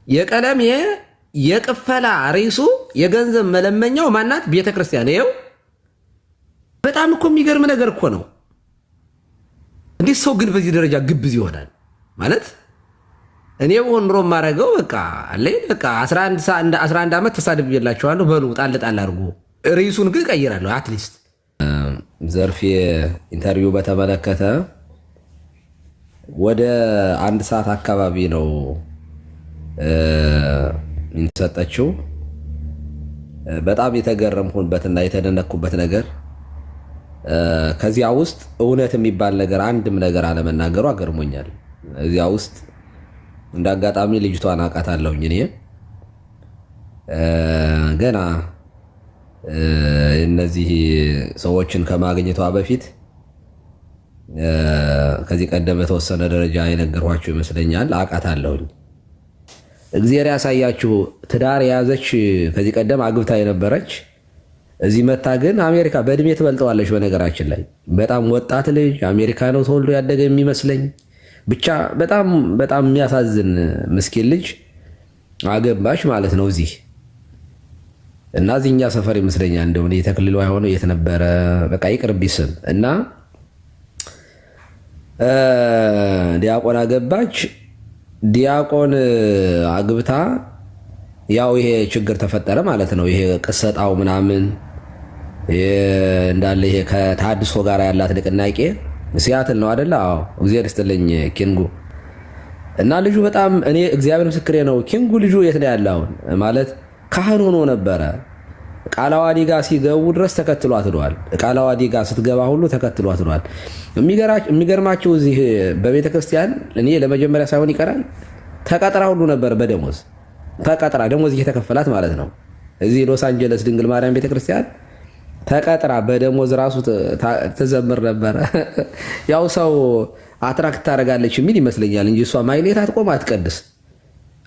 የቀለም የቅፈላ ርዕሱ የገንዘብ መለመኛው ማናት? ቤተክርስቲያን። ይኸው በጣም እኮ የሚገርም ነገር እኮ ነው። እንዴት ሰው ግን በዚህ ደረጃ ግብዝ ይሆናል? ማለት እኔ ኑሮ የማደርገው በቃ አለኝ በቃ 11 ዓመት ተሳድቤላችኋለሁ በሉ ጣል ጣል አድርጎ ርዕሱን ግን ቀይራለሁ። አትሊስት ዘርፌ ኢንተርቪው በተመለከተ ወደ 1 ሰዓት አካባቢ ነው የሚሰጠችው። በጣም የተገረምኩበትና የተደነቅኩበት ነገር ከዚያ ውስጥ እውነት የሚባል ነገር አንድም ነገር አለመናገሩ አገርሞኛል። እዚያ ውስጥ እንደ አጋጣሚ ልጅቷን አውቃታለሁኝ እኔ ገና እነዚህ ሰዎችን ከማግኘቷ በፊት ከዚህ ቀደም በተወሰነ ደረጃ የነገርኳችሁ ይመስለኛል። አውቃታለሁኝ። እግዚአብሔር ያሳያችሁ። ትዳር የያዘች ከዚህ ቀደም አግብታ የነበረች እዚህ መታ ግን አሜሪካ በእድሜ ትበልጠዋለች። በነገራችን ላይ በጣም ወጣት ልጅ አሜሪካ ነው ተወልዶ ያደገ የሚመስለኝ። ብቻ በጣም በጣም የሚያሳዝን ምስኪን ልጅ አገባች ማለት ነው እዚህ እና እዚህኛ ሰፈር ይመስለኛል። እንደሆነ የተክልሏ የሆነው የት ነበረ? በቃ ይቅርብ ስም እና ዲያቆን አገባች። ዲያቆን አግብታ ያው ይሄ ችግር ተፈጠረ ማለት ነው። ይሄ ቅሰጣው ምናምን እንዳለ ይሄ ከታድሶ ጋር ያላት ንቅናቄ ሲያትል ነው አይደለ? አዎ እግዚአብሔር ይስጥልኝ ኪንጉ። እና ልጁ በጣም እኔ እግዚአብሔር ምስክሬ ነው። ኪንጉ ልጁ የት ነው ያለው? ማለት ካህን ሆኖ ነበረ። ቃላዋዲ ጋር ሲገቡ ድረስ ተከትሏት ሄዷል። ቃላዋዲ ጋር ስትገባ ሁሉ ተከትሏት ሄዷል። የሚገርማቸው እዚህ በቤተ ክርስቲያን እኔ ለመጀመሪያ ሳይሆን ይቀራል ተቀጥራ ሁሉ ነበር በደሞዝ ተቀጥራ ደሞዝ እየተከፈላት ማለት ነው። እዚህ ሎስ አንጀለስ ድንግል ማርያም ቤተክርስቲያን ተቀጥራ በደሞዝ ራሱ ተዘምር ነበረ። ያው ሰው አትራክት ታደርጋለች የሚል ይመስለኛል እንጂ እሷ ማይሌት አትቆም አትቀድስ።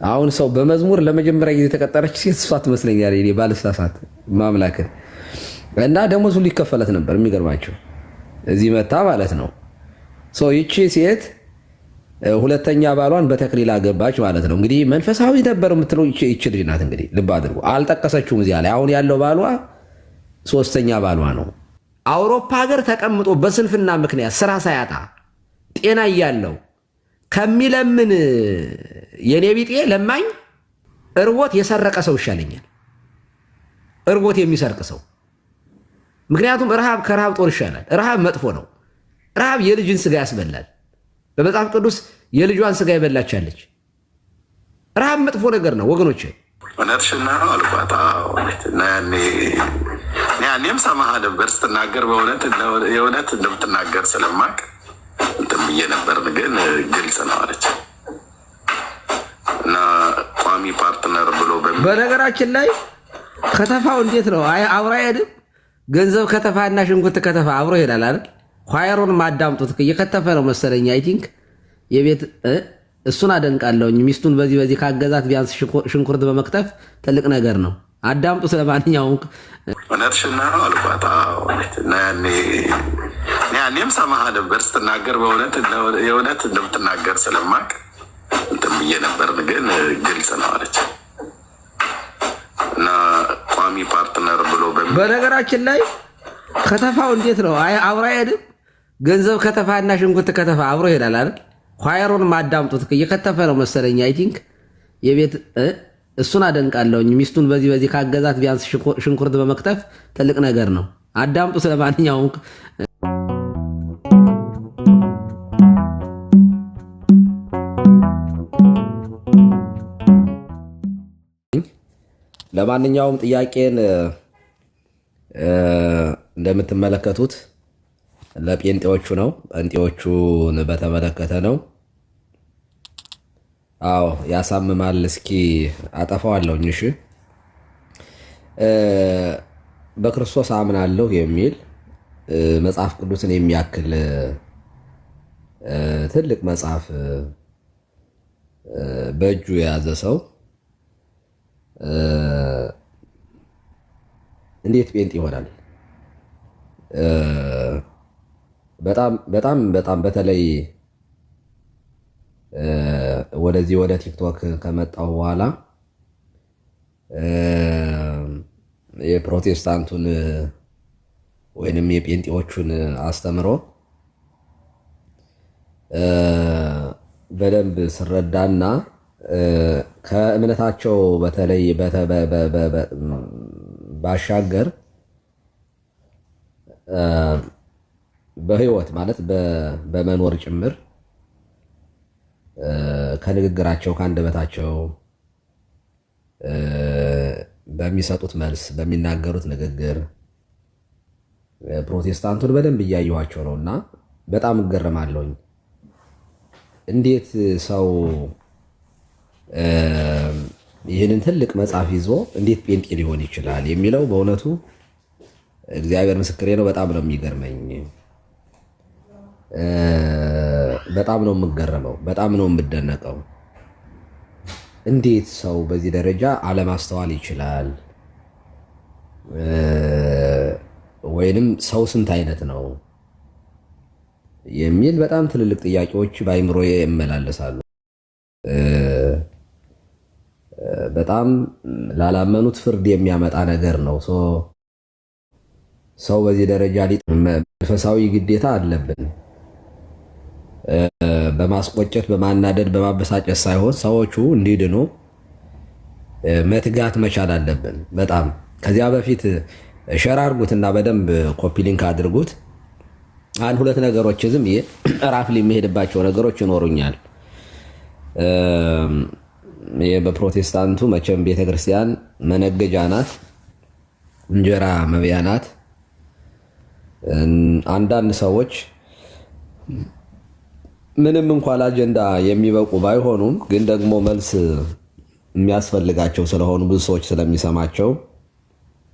አሁን ሰው በመዝሙር ለመጀመሪያ ጊዜ የተቀጠረች ሴት እሷ ትመስለኛል እኔ ባልሳሳት ማምላክ እና ደሞዝ ሁሉ ይከፈላት ነበር። የሚገርማቸው እዚህ መታ ማለት ነው። ይቺ ሴት ሁለተኛ ባሏን በተክሊል አገባች ማለት ነው። እንግዲህ መንፈሳዊ ነበር የምትለው ይቺ ልጅ ናት። እንግዲህ ልብ አድርጎ አልጠቀሰችውም እዚያ ላይ። አሁን ያለው ባሏ 3ኛ ባሏ ነው። አውሮፓ ሀገር ተቀምጦ በስንፍና ምክንያት ስራ ሳያጣ ጤና እያለው ከሚለምን የኔ ቢጤ ለማኝ እርቦት የሰረቀ ሰው ይሻለኛል። እርቦት የሚሰርቅ ሰው። ምክንያቱም ረሃብ ከረሃብ ጦር ይሻላል። ረሃብ መጥፎ ነው። ረሃብ የልጅን ስጋ ያስበላል። በመጽሐፍ ቅዱስ የልጇን ስጋ የበላቻለች። ረሃብ መጥፎ ነገር ነው ወገኖች። እውነትሽን ነው አልኳት። ያኔም ሰማህ ነበር ስትናገር የእውነት እንደምትናገር ስለማቅ እንትን ብዬ ነበር፣ ግን ግልጽ ነው አለች እና ቋሚ ፓርትነር ብሎ በነገራችን ላይ ከተፋው እንዴት ነው አብሮ አይሄድም? ገንዘብ ከተፋና ሽንኩርት ከተፋ አብሮ ይሄዳል አይደል? ኳየሩን ማዳምጡት እየከተፈ ነው መሰለኝ። አይ ቲንክ የቤት እሱን አደንቃለሁኝ። ሚስቱን በዚህ ካገዛት ቢያንስ ሽንኩርት በመክተፍ ትልቅ ነገር ነው። አዳምጡ። ስለማንኛውም እውነትሽን ነው አልኳት። ያኔም ሰማህ ነበር ስትናገር የእውነት እንደምትናገር ስለማቅ እንትን ብዬ ነበር፣ ግን ግልጽ ነው አለች እና ቋሚ ፓርትነር ብሎ በነገራችን ላይ ከተፋው እንዴት ነው አብሮ አይሄድም? ገንዘብ ከተፋና ሽንኩርት ከተፋ አብሮ ይሄዳል አይደል? ኳየሩን ማዳምጡት እየከተፈ ነው መሰለኝ። አይ ቲንክ የቤት እሱን አደንቃለሁኝ። ሚስቱን በዚህ ካገዛት ቢያንስ ሽንኩርት በመክተፍ ትልቅ ነገር ነው። አዳምጡ። ስለማንኛውም ለማንኛውም ጥያቄን እንደምትመለከቱት ለጴንጤዎቹ ነው። ጴንጤዎቹን በተመለከተ ነው። አዎ ያሳምማል። እስኪ አጠፋዋለሁኝ። እሺ በክርስቶስ አምናለሁ የሚል መጽሐፍ ቅዱስን የሚያክል ትልቅ መጽሐፍ በእጁ የያዘ ሰው እንዴት ጴንጤ ይሆናል? በጣም በተለይ ወደዚህ ወደ ቲክቶክ ከመጣሁ በኋላ የፕሮቴስታንቱን ወይንም የጴንጤዎቹን አስተምሮ በደንብ ስረዳና ከእምነታቸው በተለይ ባሻገር በህይወት ማለት በመኖር ጭምር ከንግግራቸው ከአንደበታቸው በሚሰጡት መልስ በሚናገሩት ንግግር ፕሮቴስታንቱን በደንብ እያየኋቸው ነው እና በጣም እገረማለሁኝ። እንዴት ሰው ይህንን ትልቅ መጽሐፍ ይዞ እንዴት ጴንጤ ሊሆን ይችላል የሚለው በእውነቱ እግዚአብሔር ምስክሬ ነው። በጣም ነው የሚገርመኝ። በጣም ነው የምገረመው። በጣም ነው የምደነቀው። እንዴት ሰው በዚህ ደረጃ አለማስተዋል ይችላል? ወይንም ሰው ስንት አይነት ነው የሚል በጣም ትልልቅ ጥያቄዎች በአይምሮዬ ይመላለሳሉ። በጣም ላላመኑት ፍርድ የሚያመጣ ነገር ነው። ሰው በዚህ ደረጃ መንፈሳዊ ግዴታ አለብን። በማስቆጨት በማናደድ በማበሳጨት ሳይሆን ሰዎቹ እንዲድኑ መትጋት መቻል አለብን። በጣም ከዚያ በፊት ሸር አድርጉትና በደንብ ኮፒ ሊንክ አድርጉት። አንድ ሁለት ነገሮች ዝም ራፍ የሚሄድባቸው ነገሮች ይኖሩኛል። በፕሮቴስታንቱ መቼም ቤተክርስቲያን መነገጃ ናት፣ እንጀራ መብያ ናት። አንዳንድ ሰዎች ምንም እንኳን አጀንዳ የሚበቁ ባይሆኑም ግን ደግሞ መልስ የሚያስፈልጋቸው ስለሆኑ ብዙ ሰዎች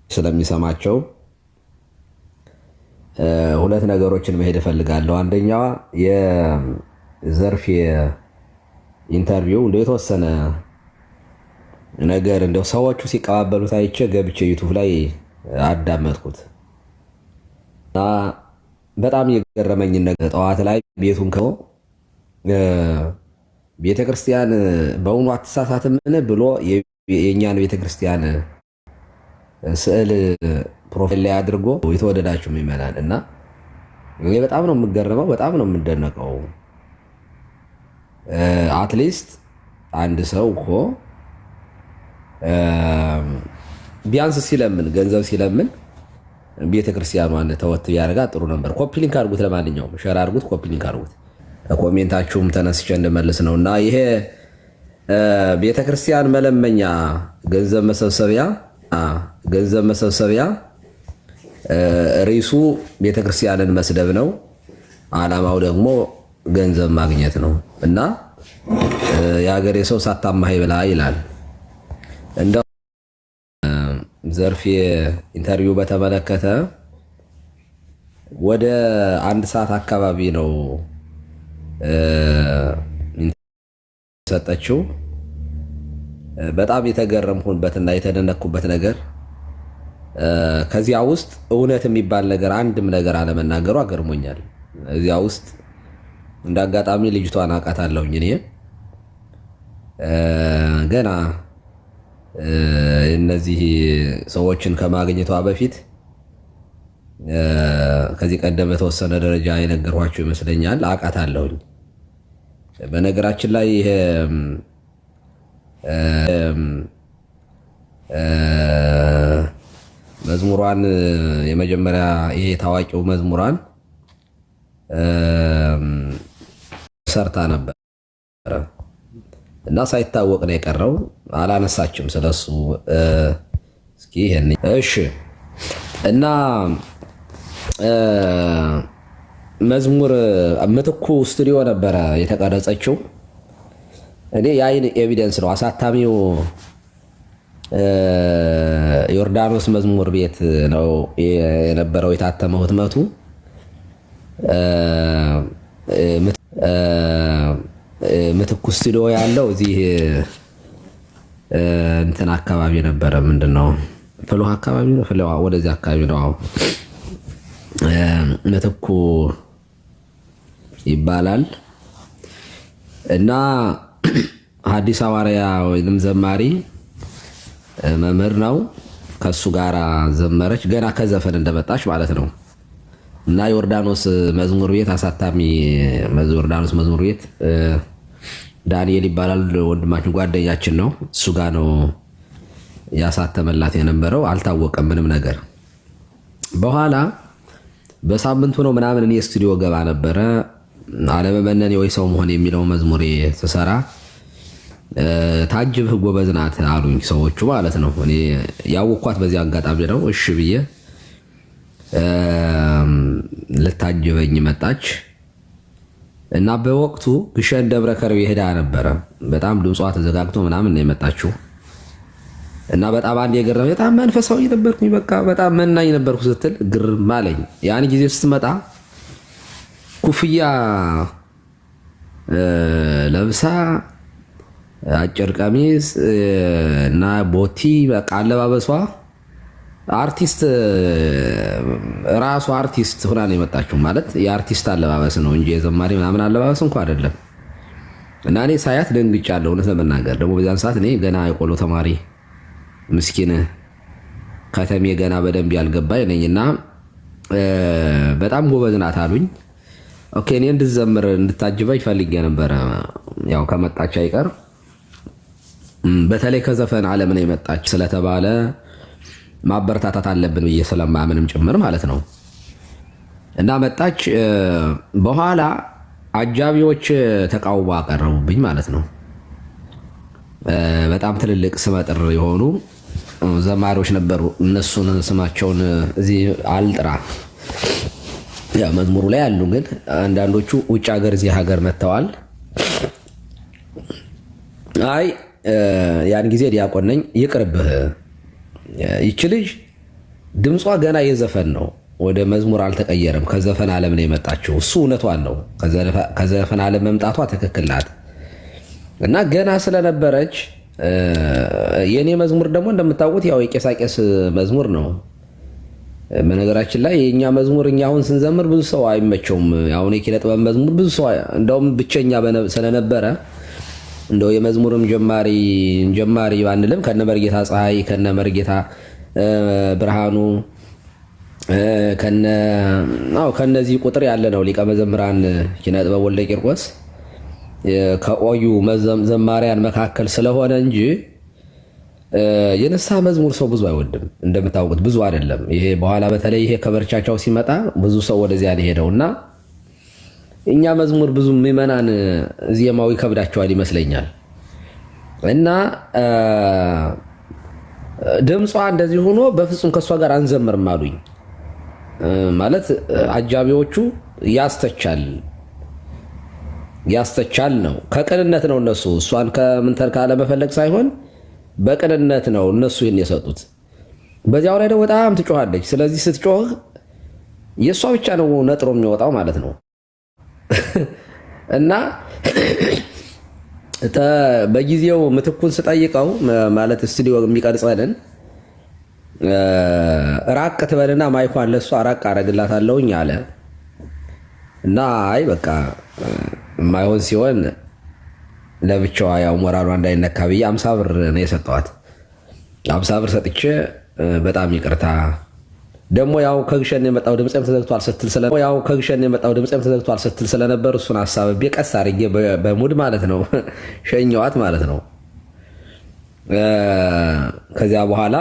ስለሚሰማቸው ሁለት ነገሮችን መሄድ እፈልጋለሁ። አንደኛዋ የዘርፌ ኢንተርቪው እንደው የተወሰነ ነገር እንደው ሰዎቹ ሲቀባበሉት አይቼ ገብቼ ዩቲዩብ ላይ አዳመጥኩት እና በጣም የገረመኝ ነገር ጠዋት ላይ ቤቱን ቤተክርስቲያን በእውኑ አትሳሳትምን ብሎ የእኛን ቤተክርስቲያን ስዕል ፕሮፋይል ላይ አድርጎ የተወደዳችሁ ምዕመናን እና እኔ በጣም ነው የምገረመው፣ በጣም ነው የምደነቀው። አትሊስት አንድ ሰው እኮ ቢያንስ ሲለምን ገንዘብ ሲለምን ቤተክርስቲያኗን ተወት ያደርጋ ጥሩ ነበር። ኮፒ ሊንክ አድርጉት፣ ለማንኛውም ሸር አድርጉት፣ ኮፒ ሊንክ አድርጉት። ከኮሜንታችሁም ተነስቼ እንድመልስ ነውና ይሄ ቤተክርስቲያን መለመኛ ገንዘብ መሰብሰቢያ ርዕሱ ቤተክርስቲያንን መስደብ ነው፣ ዓላማው ደግሞ ገንዘብ ማግኘት ነው እና የሀገሬ ሰው ሳታማህ ብላ ይላል። እንደው ዘርፌ ኢንተርቪው በተመለከተ ወደ 1 ሰዓት አካባቢ ነው ሰጠችው። በጣም የተገረምኩበትና የተደነቅኩበት ነገር ከዚያ ውስጥ እውነት የሚባል ነገር አንድም ነገር አለመናገሩ አገርሞኛል። እዚያ ውስጥ እንዳጋጣሚ ልጅቷን አውቃታለሁኝ እኔ ገና እነዚህ ሰዎችን ከማግኘቷ በፊት ከዚህ ቀደም በተወሰነ ደረጃ የነገርኳችሁ ይመስለኛል። አውቃታለሁኝ። በነገራችን ላይ ይሄ መዝሙሯን የመጀመሪያ ይሄ ታዋቂው መዝሙሯን ሰርታ ነበር እና ሳይታወቅ ነው የቀረው። አላነሳችም ስለሱ። እስኪ ይሄን እሺ። እና መዝሙር ምትኩ ስቱዲዮ ነበረ የተቀረጸችው። እኔ የአይን ኤቪደንስ ነው። አሳታሚው ዮርዳኖስ መዝሙር ቤት ነው የነበረው የታተመው ህትመቱ። ምትኩ ስቱዲዮ ያለው እዚህ እንትን አካባቢ ነበረ። ምንድነው ፍልውሃ አካባቢ ነው። ፍልውሃ ወደዚህ አካባቢ ነው። ምትኩ ይባላል እና ሐዲስ ሐዋርያ ወይንም ዘማሪ መምህር ነው። ከሱ ጋር ዘመረች ገና ከዘፈን እንደመጣች ማለት ነው። እና ዮርዳኖስ መዝሙር ቤት አሳታሚ ዮርዳኖስ መዝሙር ቤት ዳንኤል ይባላል ወንድማችን ጓደኛችን ነው። እሱ ጋር ነው ያሳተመላት የነበረው። አልታወቀም ምንም ነገር። በኋላ በሳምንቱ ነው ምናምን እኔ ስቱዲዮ ገባ ነበረ። አለመመነን ወይ ሰው መሆን የሚለው መዝሙር ስሰራ ታጅብህ ጎበዝ ናት አሉኝ ሰዎቹ ማለት ነው። እኔ ያወኳት በዚህ አጋጣሚ ነው። እሺ ብዬ ልታጅበኝ መጣች እና በወቅቱ ግሸን ደብረ ከርቤ ሄዳ ነበረ። በጣም ድምጿ ተዘጋግቶ ምናምን ነው የመጣችው እና በጣም አንድ የገረመኝ በጣም መንፈሳዊ ነበርኩኝ፣ በቃ በጣም መናኝ ነበርኩ ስትል ግርም አለኝ። ያን ጊዜ ስትመጣ ኩፍያ ለብሳ አጭር ቀሚስ እና ቦቲ በቃ አለባበሷ አርቲስት ራሱ አርቲስት ሆና ነው የመጣችው። ማለት የአርቲስት አለባበስ ነው እንጂ የዘማሪ ምናምን አለባበስ እንኳ አይደለም። እና እኔ ሳያት ደንግጫለሁ እውነት ለመናገር። ደግሞ በዛን ሰዓት እኔ ገና የቆሎ ተማሪ ምስኪን ከተሜ ገና በደንብ ያልገባኝ ነኝና በጣም ጎበዝ ናት አሉኝ። ኦኬ እኔ እንድዘምር እንድታጅበኝ ፈልጌ ነበረ። ያው ከመጣች አይቀር በተለይ ከዘፈን ዓለም ነው የመጣች ስለተባለ ማበረታታት አለብን ብዬ ስለማምንም ጭምር ማለት ነው። እና መጣች። በኋላ አጃቢዎች ተቃውሞ አቀረቡብኝ ማለት ነው። በጣም ትልልቅ ስመጥር የሆኑ ዘማሪዎች ነበሩ። እነሱን ስማቸውን እዚህ አልጥራ፣ ያው መዝሙሩ ላይ ያሉ፣ ግን አንዳንዶቹ ውጭ ሀገር እዚህ ሀገር መጥተዋል። አይ ያን ጊዜ ዲያቆን ነኝ፣ ይቅርብህ፣ ይች ልጅ ድምጿ ገና የዘፈን ነው፣ ወደ መዝሙር አልተቀየረም፣ ከዘፈን ዓለም ነው የመጣችው። እሱ እውነቷን ነው፣ ከዘፈን ዓለም መምጣቷ ትክክል ናት። እና ገና ስለነበረች የኔ መዝሙር ደግሞ እንደምታውቁት ያው የቄሳቄስ መዝሙር ነው። በነገራችን ላይ የኛ መዝሙር እኛ አሁን ስንዘምር ብዙ ሰው አይመቸውም። አሁን የኪነ ጥበብ መዝሙር ብዙ ሰው እንደውም ብቸኛ ስለነበረ እንደው የመዝሙርም ጀማሪ ባንልም ከነ መርጌታ ፀሐይ ከነ መርጌታ ብርሃኑ ከነዚህ ቁጥር ያለ ነው ሊቀ መዘምራን ኪነ ጥበብ ወልደ ቂርቆስ ከቆዩ ዘማሪያን መካከል ስለሆነ እንጂ የንስሐ መዝሙር ሰው ብዙ አይወድም። እንደምታውቁት ብዙ አይደለም። ይሄ በኋላ በተለይ ይሄ ከበርቻቻው ሲመጣ ብዙ ሰው ወደዚያ ሄደውና እኛ መዝሙር ብዙ ምዕመናን ዜማው ይከብዳቸዋል ይመስለኛል። እና ድምጿ እንደዚህ ሆኖ በፍጹም ከሷ ጋር አንዘምርም አሉኝ። ማለት አጃቢዎቹ ያስተቻል ነው፣ ከቅንነት ነው። እነሱ እሷን ከምንተን ካለ መፈለግ ሳይሆን በቅንነት ነው እነሱ ይህን የሰጡት። በዚያው ላይ ደግሞ በጣም ትጮኻለች። ስለዚህ ስትጮህ የእሷ ብቻ ነው ነጥሮ የሚወጣው ማለት ነው። እና በጊዜው ምትኩን ስጠይቀው ማለት ስቱዲዮ የሚቀርጸንን ራቅ ትበልና ማይኳን ለሷ ራቅ አረግላታለሁኝ አለ። እና አይ በቃ የማይሆን ሲሆን ለብቻዋ ያው ሞራሏ እንዳይነካ ብዬ 50 ብር ነው የሰጠዋት። 50 ብር ሰጥቼ በጣም ይቅርታ ደግሞ ያው ከግሸን የመጣው ድምጽም ተዘግቷል ስትል ስለነበር እሱን አሳብቤ ቀስ አድርጌ በሙድ ማለት ነው ሸኘዋት ማለት ነው። ከዚያ በኋላ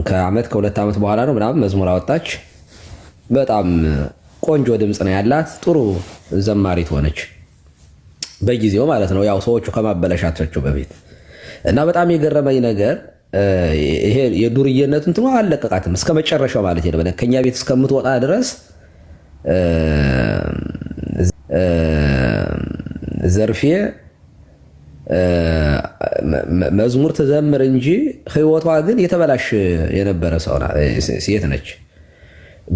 ከአመት ከ2 ዓመት በኋላ ነው ምናምን መዝሙር አወጣች። በጣም ቆንጆ ድምጽ ነው ያላት፣ ጥሩ ዘማሪት ሆነች በጊዜው ማለት ነው። ያው ሰዎቹ ከማበለሻቸው በፊት እና በጣም የገረመኝ ነገር ይሄ የዱርዬነት እንትኑ አለቀቃትም እስከ መጨረሻው ማለት ነው። ከኛ ቤት እስከምትወጣ ድረስ ዘርፌ መዝሙር ትዘምር እንጂ ህይወቷ ግን የተበላሽ የነበረ ሴት ነች።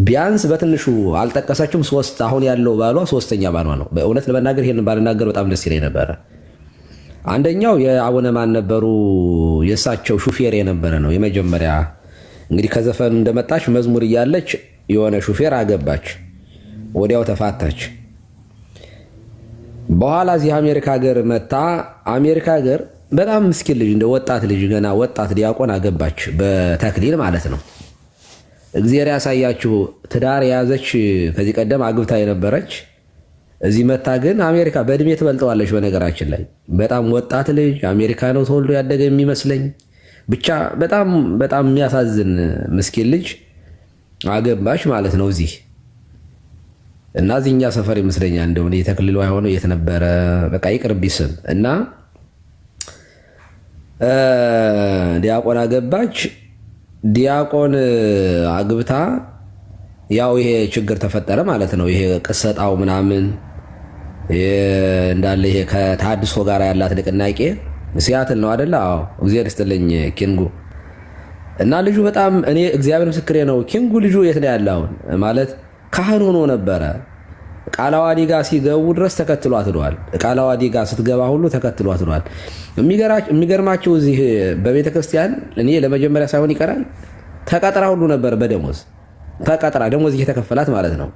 ቢያንስ በትንሹ አልጠቀሰችም። አሁን ያለው ባሏ 3ኛ ባሏ ነው። በእውነት ለመናገር ይሄንን ባልናገር በጣም ደስ ይለኝ ነበረ። አንደኛው የአቡነ ማን ነበሩ? የእሳቸው ሹፌር የነበረ ነው። የመጀመሪያ እንግዲህ ከዘፈኑ እንደመጣች መዝሙር እያለች የሆነ ሹፌር አገባች፣ ወዲያው ተፋታች። በኋላ እዚህ አሜሪካ ሀገር መታ። አሜሪካ ሀገር በጣም ምስኪን ልጅ እንደ ወጣት ልጅ ገና ወጣት ዲያቆን አገባች በተክሊል ማለት ነው። እግዚአብሔር ያሳያችሁ። ትዳር የያዘች ከዚህ ቀደም አግብታ የነበረች እዚህ መታ ግን አሜሪካ በእድሜ ትበልጠዋለች። በነገራችን ላይ በጣም ወጣት ልጅ አሜሪካ ነው ተወልዶ ያደገ የሚመስለኝ። ብቻ በጣም በጣም የሚያሳዝን ምስኪን ልጅ አገባች ማለት ነው እዚህ እና እዚህኛ ሰፈር ይመስለኛል እንደሆነ የተክልሏ የሆነው የት ነበረ? በቃ ይቅርብ ስም እና ዲያቆን አገባች። ዲያቆን አግብታ ያው ይሄ ችግር ተፈጠረ ማለት ነው። ይሄ ቅሰጣው ምናምን እንዳለ ይሄ ከታድሶ ጋር ያላት ንቅናቄ ሲያትል ነው አይደለ? አዎ እግዚአብሔር ይስጥልኝ ኪንጉ። እና ልጁ በጣም እኔ እግዚአብሔር ምስክሬ ነው። ኪንጉ ልጁ የት ነው ያለ አሁን? ማለት ካህን ሆኖ ነበረ። ቃለ ዓዋዲ ጋር ሲገቡ ድረስ ተከትሏት ሄዷል። ቃለ ዓዋዲ ጋር ስትገባ ሁሉ ተከትሏት ሄዷል። የሚገርማቸው እዚህ በቤተ ክርስቲያን እኔ ለመጀመሪያ ሳይሆን ይቀራል ተቀጥራ ሁሉ ነበር በደሞዝ ተቀጥራ ደሞዝ እየተከፈላት ማለት ነው።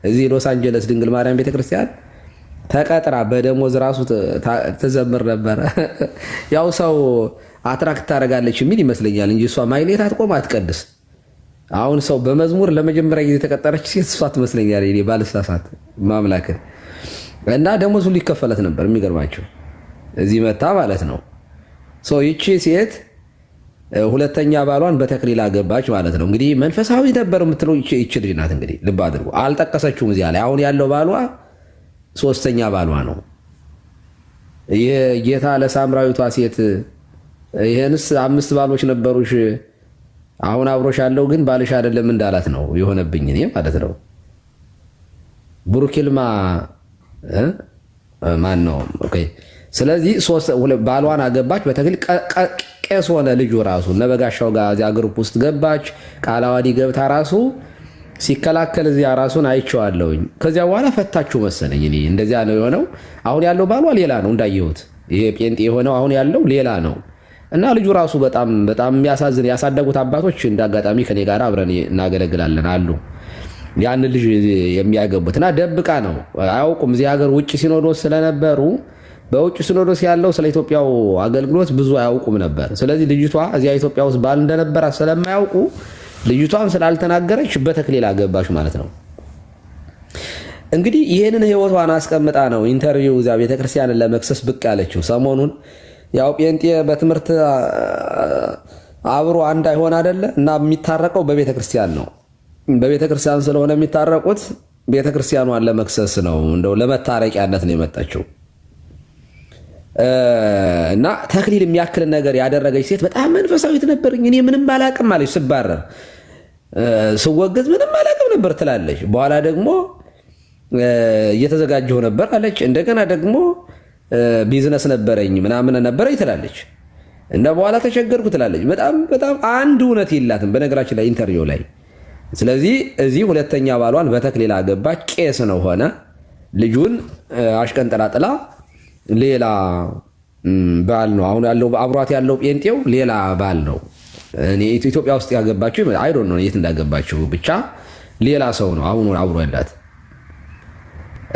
እዚህ ሎስ አንጀለስ ድንግል ማርያም ቤተክርስቲያን ተቀጥራ በደሞዝ ራሱ ትዘምር ነበረ። ያው ሰው አትራክት ታደርጋለች የሚል ይመስለኛል እንጂ እሷ ማይሌት አትቆም አትቀድስ። አሁን ሰው በመዝሙር ለመጀመሪያ ጊዜ የተቀጠረች ሴት እሷ ትመስለኛል እኔ ባልሳሳት ማምላክ እና ደሞዝ ሁሉ ይከፈላት ነበር። የሚገርማቸው እዚህ መታ ማለት ነው። ይቺ ሴት ሁለተኛ ባሏን በተክሊል አገባች ማለት ነው። እንግዲህ መንፈሳዊ ነበር የምትለው ይቺ ልጅ ናት። እንግዲህ ልብ አድርጎ አልጠቀሰችውም እዚያ ላይ። አሁን ያለው ባሏ ሶስተኛ ባሏ ነው። ይሄ ጌታ ለሳምራዊቷ ሴት ይሄንስ 5 ባሎች ነበሩሽ፣ አሁን አብሮሽ ያለው ግን ባልሽ አይደለም እንዳላት ነው የሆነብኝ እኔ ማለት ነው። ብሩክልማ ማን ነው? ኦኬ። ስለዚህ ባሏን አገባች በተክሊል ቄስ ሆነ ልጁ ራሱ ነበጋሻው ጋር እዚያ ግሩፕ ውስጥ ገባች። ቃለ ዓዋዲ ገብታ ራሱ ሲከላከል እዚያ ራሱን አይቼዋለሁኝ። ከዚያ በኋላ ፈታችሁ መሰለኝ እኔ እንደዚያ ነው የሆነው። አሁን ያለው ባሏ ሌላ ነው እንዳየሁት። ይሄ ጴንጤ የሆነው አሁን ያለው ሌላ ነው እና ልጁ ራሱ በጣም በጣም የሚያሳዝን ያሳደጉት አባቶች እንዳጋጣሚ ከኔ ጋር አብረን እናገለግላለን አሉ ያን ልጅ የሚያገቡት እና ደብቃ ነው አያውቁም። እዚህ ሀገር ውጭ ሲኖዶስ ስለነበሩ በውጭ ሲኖዶስ ያለው ስለ ኢትዮጵያው አገልግሎት ብዙ አያውቁም ነበር። ስለዚህ ልጅቷ እዚያ ኢትዮጵያ ውስጥ ባል እንደነበረ ስለማያውቁ ልጅቷም ስላልተናገረች በተክሊል አገባች ማለት ነው። እንግዲህ ይሄንን ህይወቷን አስቀምጣ ነው ኢንተርቪው እዚያ ቤተክርስቲያንን ለመክሰስ ብቅ ያለችው። ሰሞኑን ያው ጴንጤ በትምህርት አብሮ አንድ አይሆን አይደለ እና የሚታረቀው በቤተክርስቲያን ነው። በቤተክርስቲያን ስለሆነ የሚታረቁት ቤተክርስቲያኗን ለመክሰስ ነው። እንደው ለመታረቂያነት ነው የመጣችው። እና ተክሊል የሚያክል ነገር ያደረገች ሴት በጣም መንፈሳዊት ነበርኝ እኔ ምንም አላቅም አለች። ስባረር ስወገዝ ምንም አላቅም ነበር ትላለች። በኋላ ደግሞ እየተዘጋጀሁ ነበር አለች። እንደገና ደግሞ ቢዝነስ ነበረኝ ምናምን ነበረኝ ትላለች። እና በኋላ ተቸገርኩ ትላለች። በጣም በጣም አንድ እውነት የላትም በነገራችን ላይ ኢንተርቪው ላይ። ስለዚህ እዚህ ሁለተኛ ባሏን በተክሊል አገባች። ቄስ ነው ሆነ። ልጁን አሽቀንጥላ ጥላ ሌላ ባል ነው አሁን ያለው አብሯት ያለው ጴንጤው ሌላ ባል ነው። እኔ ኢትዮጵያ ውስጥ ያገባችው አይ ዶንት ኖ የት እንዳገባችው ብቻ ሌላ ሰው ነው አሁን አብሮ ያላት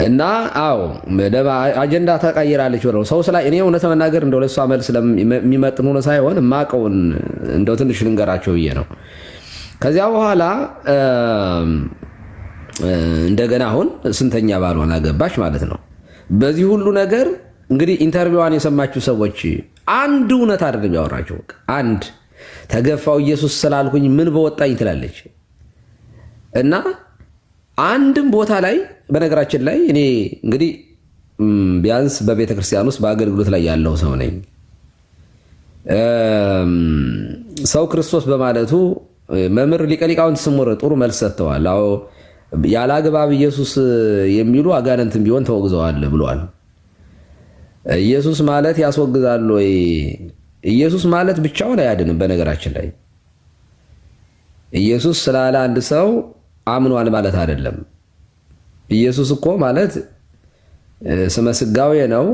እና አዎ አጀንዳ ተቀይራለች ብለው ሰው ስላ እኔ እውነት መናገር እንደው ለሷ መልስ የሚመጥን ሆነ ሳይሆን ማቀውን እንደው ትንሽ ልንገራቸው ብዬ ነው። ከዚያ በኋላ እንደገና አሁን ስንተኛ ባሏን አገባች ማለት ነው። በዚህ ሁሉ ነገር እንግዲህ ኢንተርቪዋን የሰማችሁ ሰዎች አንድ እውነት አይደለም ያወራቸው። አንድ ተገፋው ኢየሱስ ስላልኩኝ ምን በወጣኝ ትላለች እና አንድም ቦታ ላይ በነገራችን ላይ እኔ እንግዲህ ቢያንስ በቤተ ክርስቲያን ውስጥ በአገልግሎት ላይ ያለው ሰው ነኝ። ሰው ክርስቶስ በማለቱ መምህር ሊቀ ሊቃውንት ስሙር ጥሩ መልስ ሰጥተዋል። አዎ ያለ አግባብ ኢየሱስ የሚሉ አጋንንትም ቢሆን ተወግዘዋል ብለዋል። ኢየሱስ ማለት ያስወግዛል ወይ? ኢየሱስ ማለት ብቻውን አያድንም። በነገራችን ላይ ኢየሱስ ስላለ አንድ ሰው አምኗል ማለት አይደለም። ኢየሱስ እኮ ማለት ስመ ስጋዌ ነው፣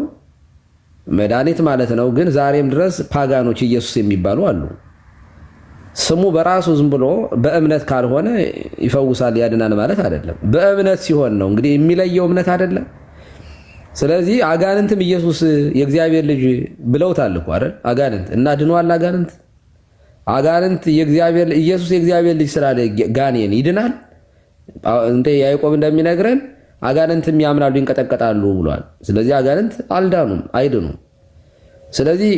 መድኃኒት ማለት ነው። ግን ዛሬም ድረስ ፓጋኖች ኢየሱስ የሚባሉ አሉ። ስሙ በራሱ ዝም ብሎ በእምነት ካልሆነ ይፈውሳል ያድናል ማለት አይደለም። በእምነት ሲሆን ነው እንግዲህ የሚለየው እምነት አይደለም። ስለዚህ አጋንንትም ኢየሱስ የእግዚአብሔር ልጅ ብለውታል እኮ አይደል? አጋንንት እና ድኗል። አጋንንት የእግዚአብሔር ኢየሱስ የእግዚአብሔር ልጅ ስላለ ጋኔን ይድናል። እንደ ያዕቆብ እንደሚነግረን አጋንንትም ያምናሉ ይንቀጠቀጣሉ ብሏል። ስለዚህ አጋንንት አልዳኑም፣ አይድኑም። ስለዚህ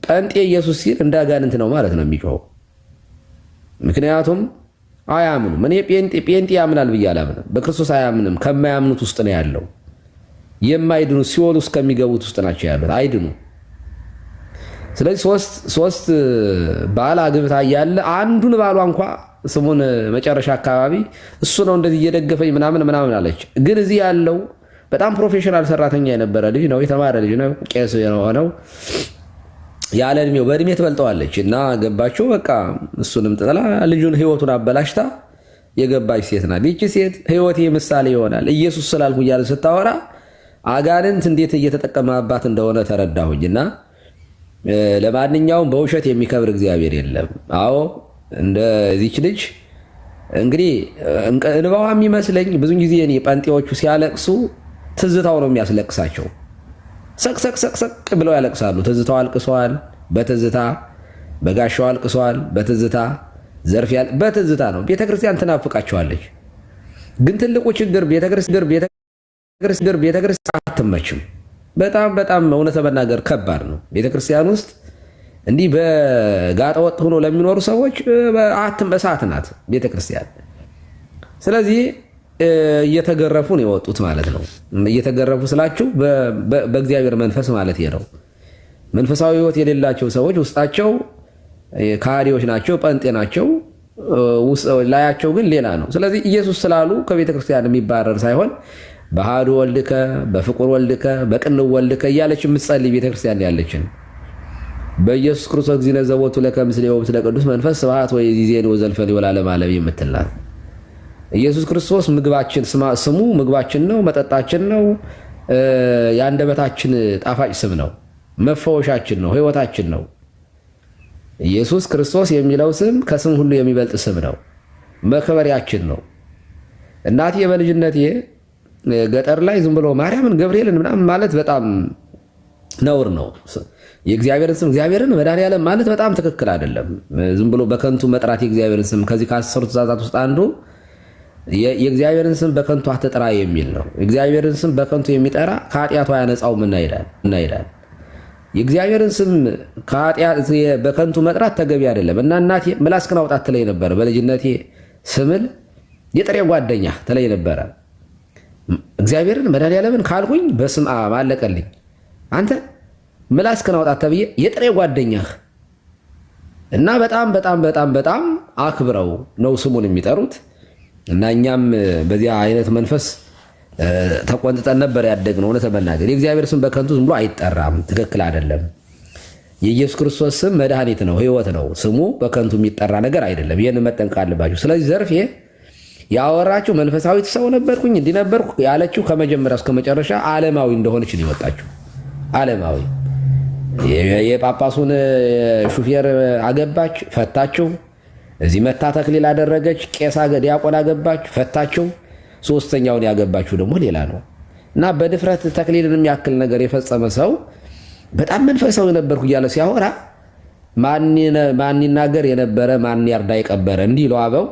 ጴንጤ ኢየሱስ ሲል እንደ አጋንንት ነው ማለት ነው የሚጮኸው። ምክንያቱም አያምኑም። እኔ ጴንጤ ያምናል ብዬ አላምንም። በክርስቶስ አያምንም። ከማያምኑት ውስጥ ነው ያለው። የማይድኑ ሲኦል ውስጥ ከሚገቡት ውስጥ ናቸው ያሉት፣ አይድኑ። ስለዚህ ሶስት ባል አግብታ እያለ አንዱን ባሏ እንኳ ስሙን መጨረሻ አካባቢ እሱ ነው እንደዚህ እየደገፈኝ ምናምን አለች። ግን እዚህ ያለው በጣም ፕሮፌሽናል ሰራተኛ የነበረ ልጅ ነው፣ የተማረ ልጅ ነው፣ ቄስ የሆነው ያለ እድሜው በእድሜ ትበልጠዋለች እና ገባቸው። በቃ እሱንም ጥላ ልጁን ህይወቱን አበላሽታ የገባች ሴት ናት። ይቺ ሴት ህይወቴ ምሳሌ ይሆናል ኢየሱስ ስላልኩ እያለ ስታወራ አጋንንት እንዴት እየተጠቀመባት እንደሆነ ተረዳሁኝ። እና ለማንኛውም በውሸት የሚከብር እግዚአብሔር የለም። አዎ እንደዚች ልጅ እንግዲህ እንባዋ የሚመስለኝ ብዙ ጊዜ እኔ ጴንጤዎቹ ሲያለቅሱ ትዝታው ነው የሚያስለቅሳቸው። ሰቅሰቅ ብለው ያለቅሳሉ። ትዝታው አልቅሰዋል፣ በትዝታ በጋሻው አልቅሰዋል፣ በትዝታ ዘርፍ በትዝታ ነው። ቤተክርስቲያን ትናፍቃቸዋለች። ግን ትልቁ ችግር ቤተክርስቲያን አትመችም። በጣም እውነት መናገር ከባድ ነው። ቤተክርስቲያን ውስጥ እንዲህ በጋጠ ወጥ ሆኖ ለሚኖሩ ሰዎች እሳት ናት ቤተክርስቲያን። ስለዚህ እየተገረፉ ነው የወጡት ማለት ነው። እየተገረፉ ስላችሁ በእግዚአብሔር መንፈስ ማለት ነው። መንፈሳዊ ሕይወት የሌላቸው ሰዎች ውስጣቸው ከሃዲዎች ናቸው፣ ጴንጤ ናቸው፣ ላያቸው ግን ሌላ ነው። ስለዚህ ኢየሱስ ስላሉ ከቤተክርስቲያን የሚባረር ሳይሆን በአሐዱ ወልድከ በፍቁር ወልድከ በቅንው ወልድከ እያለች የምትጸልይ ቤተክርስቲያን ያለችን በኢየሱስ ክርስቶስ እግዚእነ ዘቦቱ ለከ ምስሌሁ ምስለ ቅዱስ መንፈስ ስብሐት ወይእዜኒ ወዘልፈኒ ወለዓለመ ዓለም የምትላት ኢየሱስ ክርስቶስ ምግባችን ስሙ ምግባችን ነው፣ መጠጣችን ነው፣ የአንደበታችን ጣፋጭ ስም ነው፣ መፈወሻችን ነው፣ ህይወታችን ነው። ኢየሱስ ክርስቶስ የሚለው ስም ከስም ሁሉ የሚበልጥ ስም ነው፣ መከበሪያችን ነው። እናቴ በልጅነቴ ገጠር ላይ ዝም ብሎ ማርያምን ገብርኤልን ምናምን ማለት በጣም ነውር ነው። የእግዚአብሔርን ስም እግዚአብሔርን መድኃኒዓለም ማለት በጣም ትክክል አይደለም። ዝም ብሎ በከንቱ መጥራት የእግዚአብሔርን ስም ከዚህ ከ10 ትእዛዛት ውስጥ አንዱ የእግዚአብሔርን ስም በከንቱ አትጥራ የሚል ነው። እግዚአብሔርን ስም በከንቱ የሚጠራ ከኃጢአቱ አያነጻውም እናይዳል። የእግዚአብሔርን ስም በከንቱ መጥራት ተገቢ አይደለም እና እናቴ ምላስክን አውጣት ትለኝ ነበር። በልጅነቴ ስምል የጥሬ ጓደኛ ትለኝ ነበረ። እግዚአብሔርን መድኃኒዓለምን ካልኩኝ በስም አለቀልኝ። አንተ ምላስክን አውጣት ተብዬ የጥሬ ጓደኛህ እና በጣም አክብረው ነው ስሙን የሚጠሩት። እና እኛም በዚያ አይነት መንፈስ ተቆንጥጠን ነበር ያደግነው። እውነት መናገር የእግዚአብሔር ስም በከንቱ ዝም ብሎ አይጠራም፣ ትክክል አይደለም። የኢየሱስ ክርስቶስ ስም መድኃኒት ነው፣ ህይወት ነው። ስሙ በከንቱ የሚጠራ ነገር አይደለም። ይህን መጠንቀቅ አለባችሁ። ስለዚህ ዘርፌ ያወራችሁ መንፈሳዊት ሰው ነበርኩኝ እንዲህ ነበርኩ ያለችው ከመጀመሪያ እስከ መጨረሻ ዓለማዊ እንደሆነች ነው የወጣችሁ። ዓለማዊ የጳጳሱን ሹፌር አገባች፣ ፈታችሁ። እዚህ መታ ተክሊል አደረገች፣ ቄስ ዲያቆን አገባች፣ ፈታችሁ። ሶስተኛውን ያገባችሁ ደግሞ ሌላ ነው እና በድፍረት ተክሊልን የሚያክል ነገር የፈጸመ ሰው በጣም መንፈሳዊ ነበርኩ እያለ ሲያወራ ማን ይናገር የነበረ ማን ያርዳ የቀበረ እንዲሉ አበው።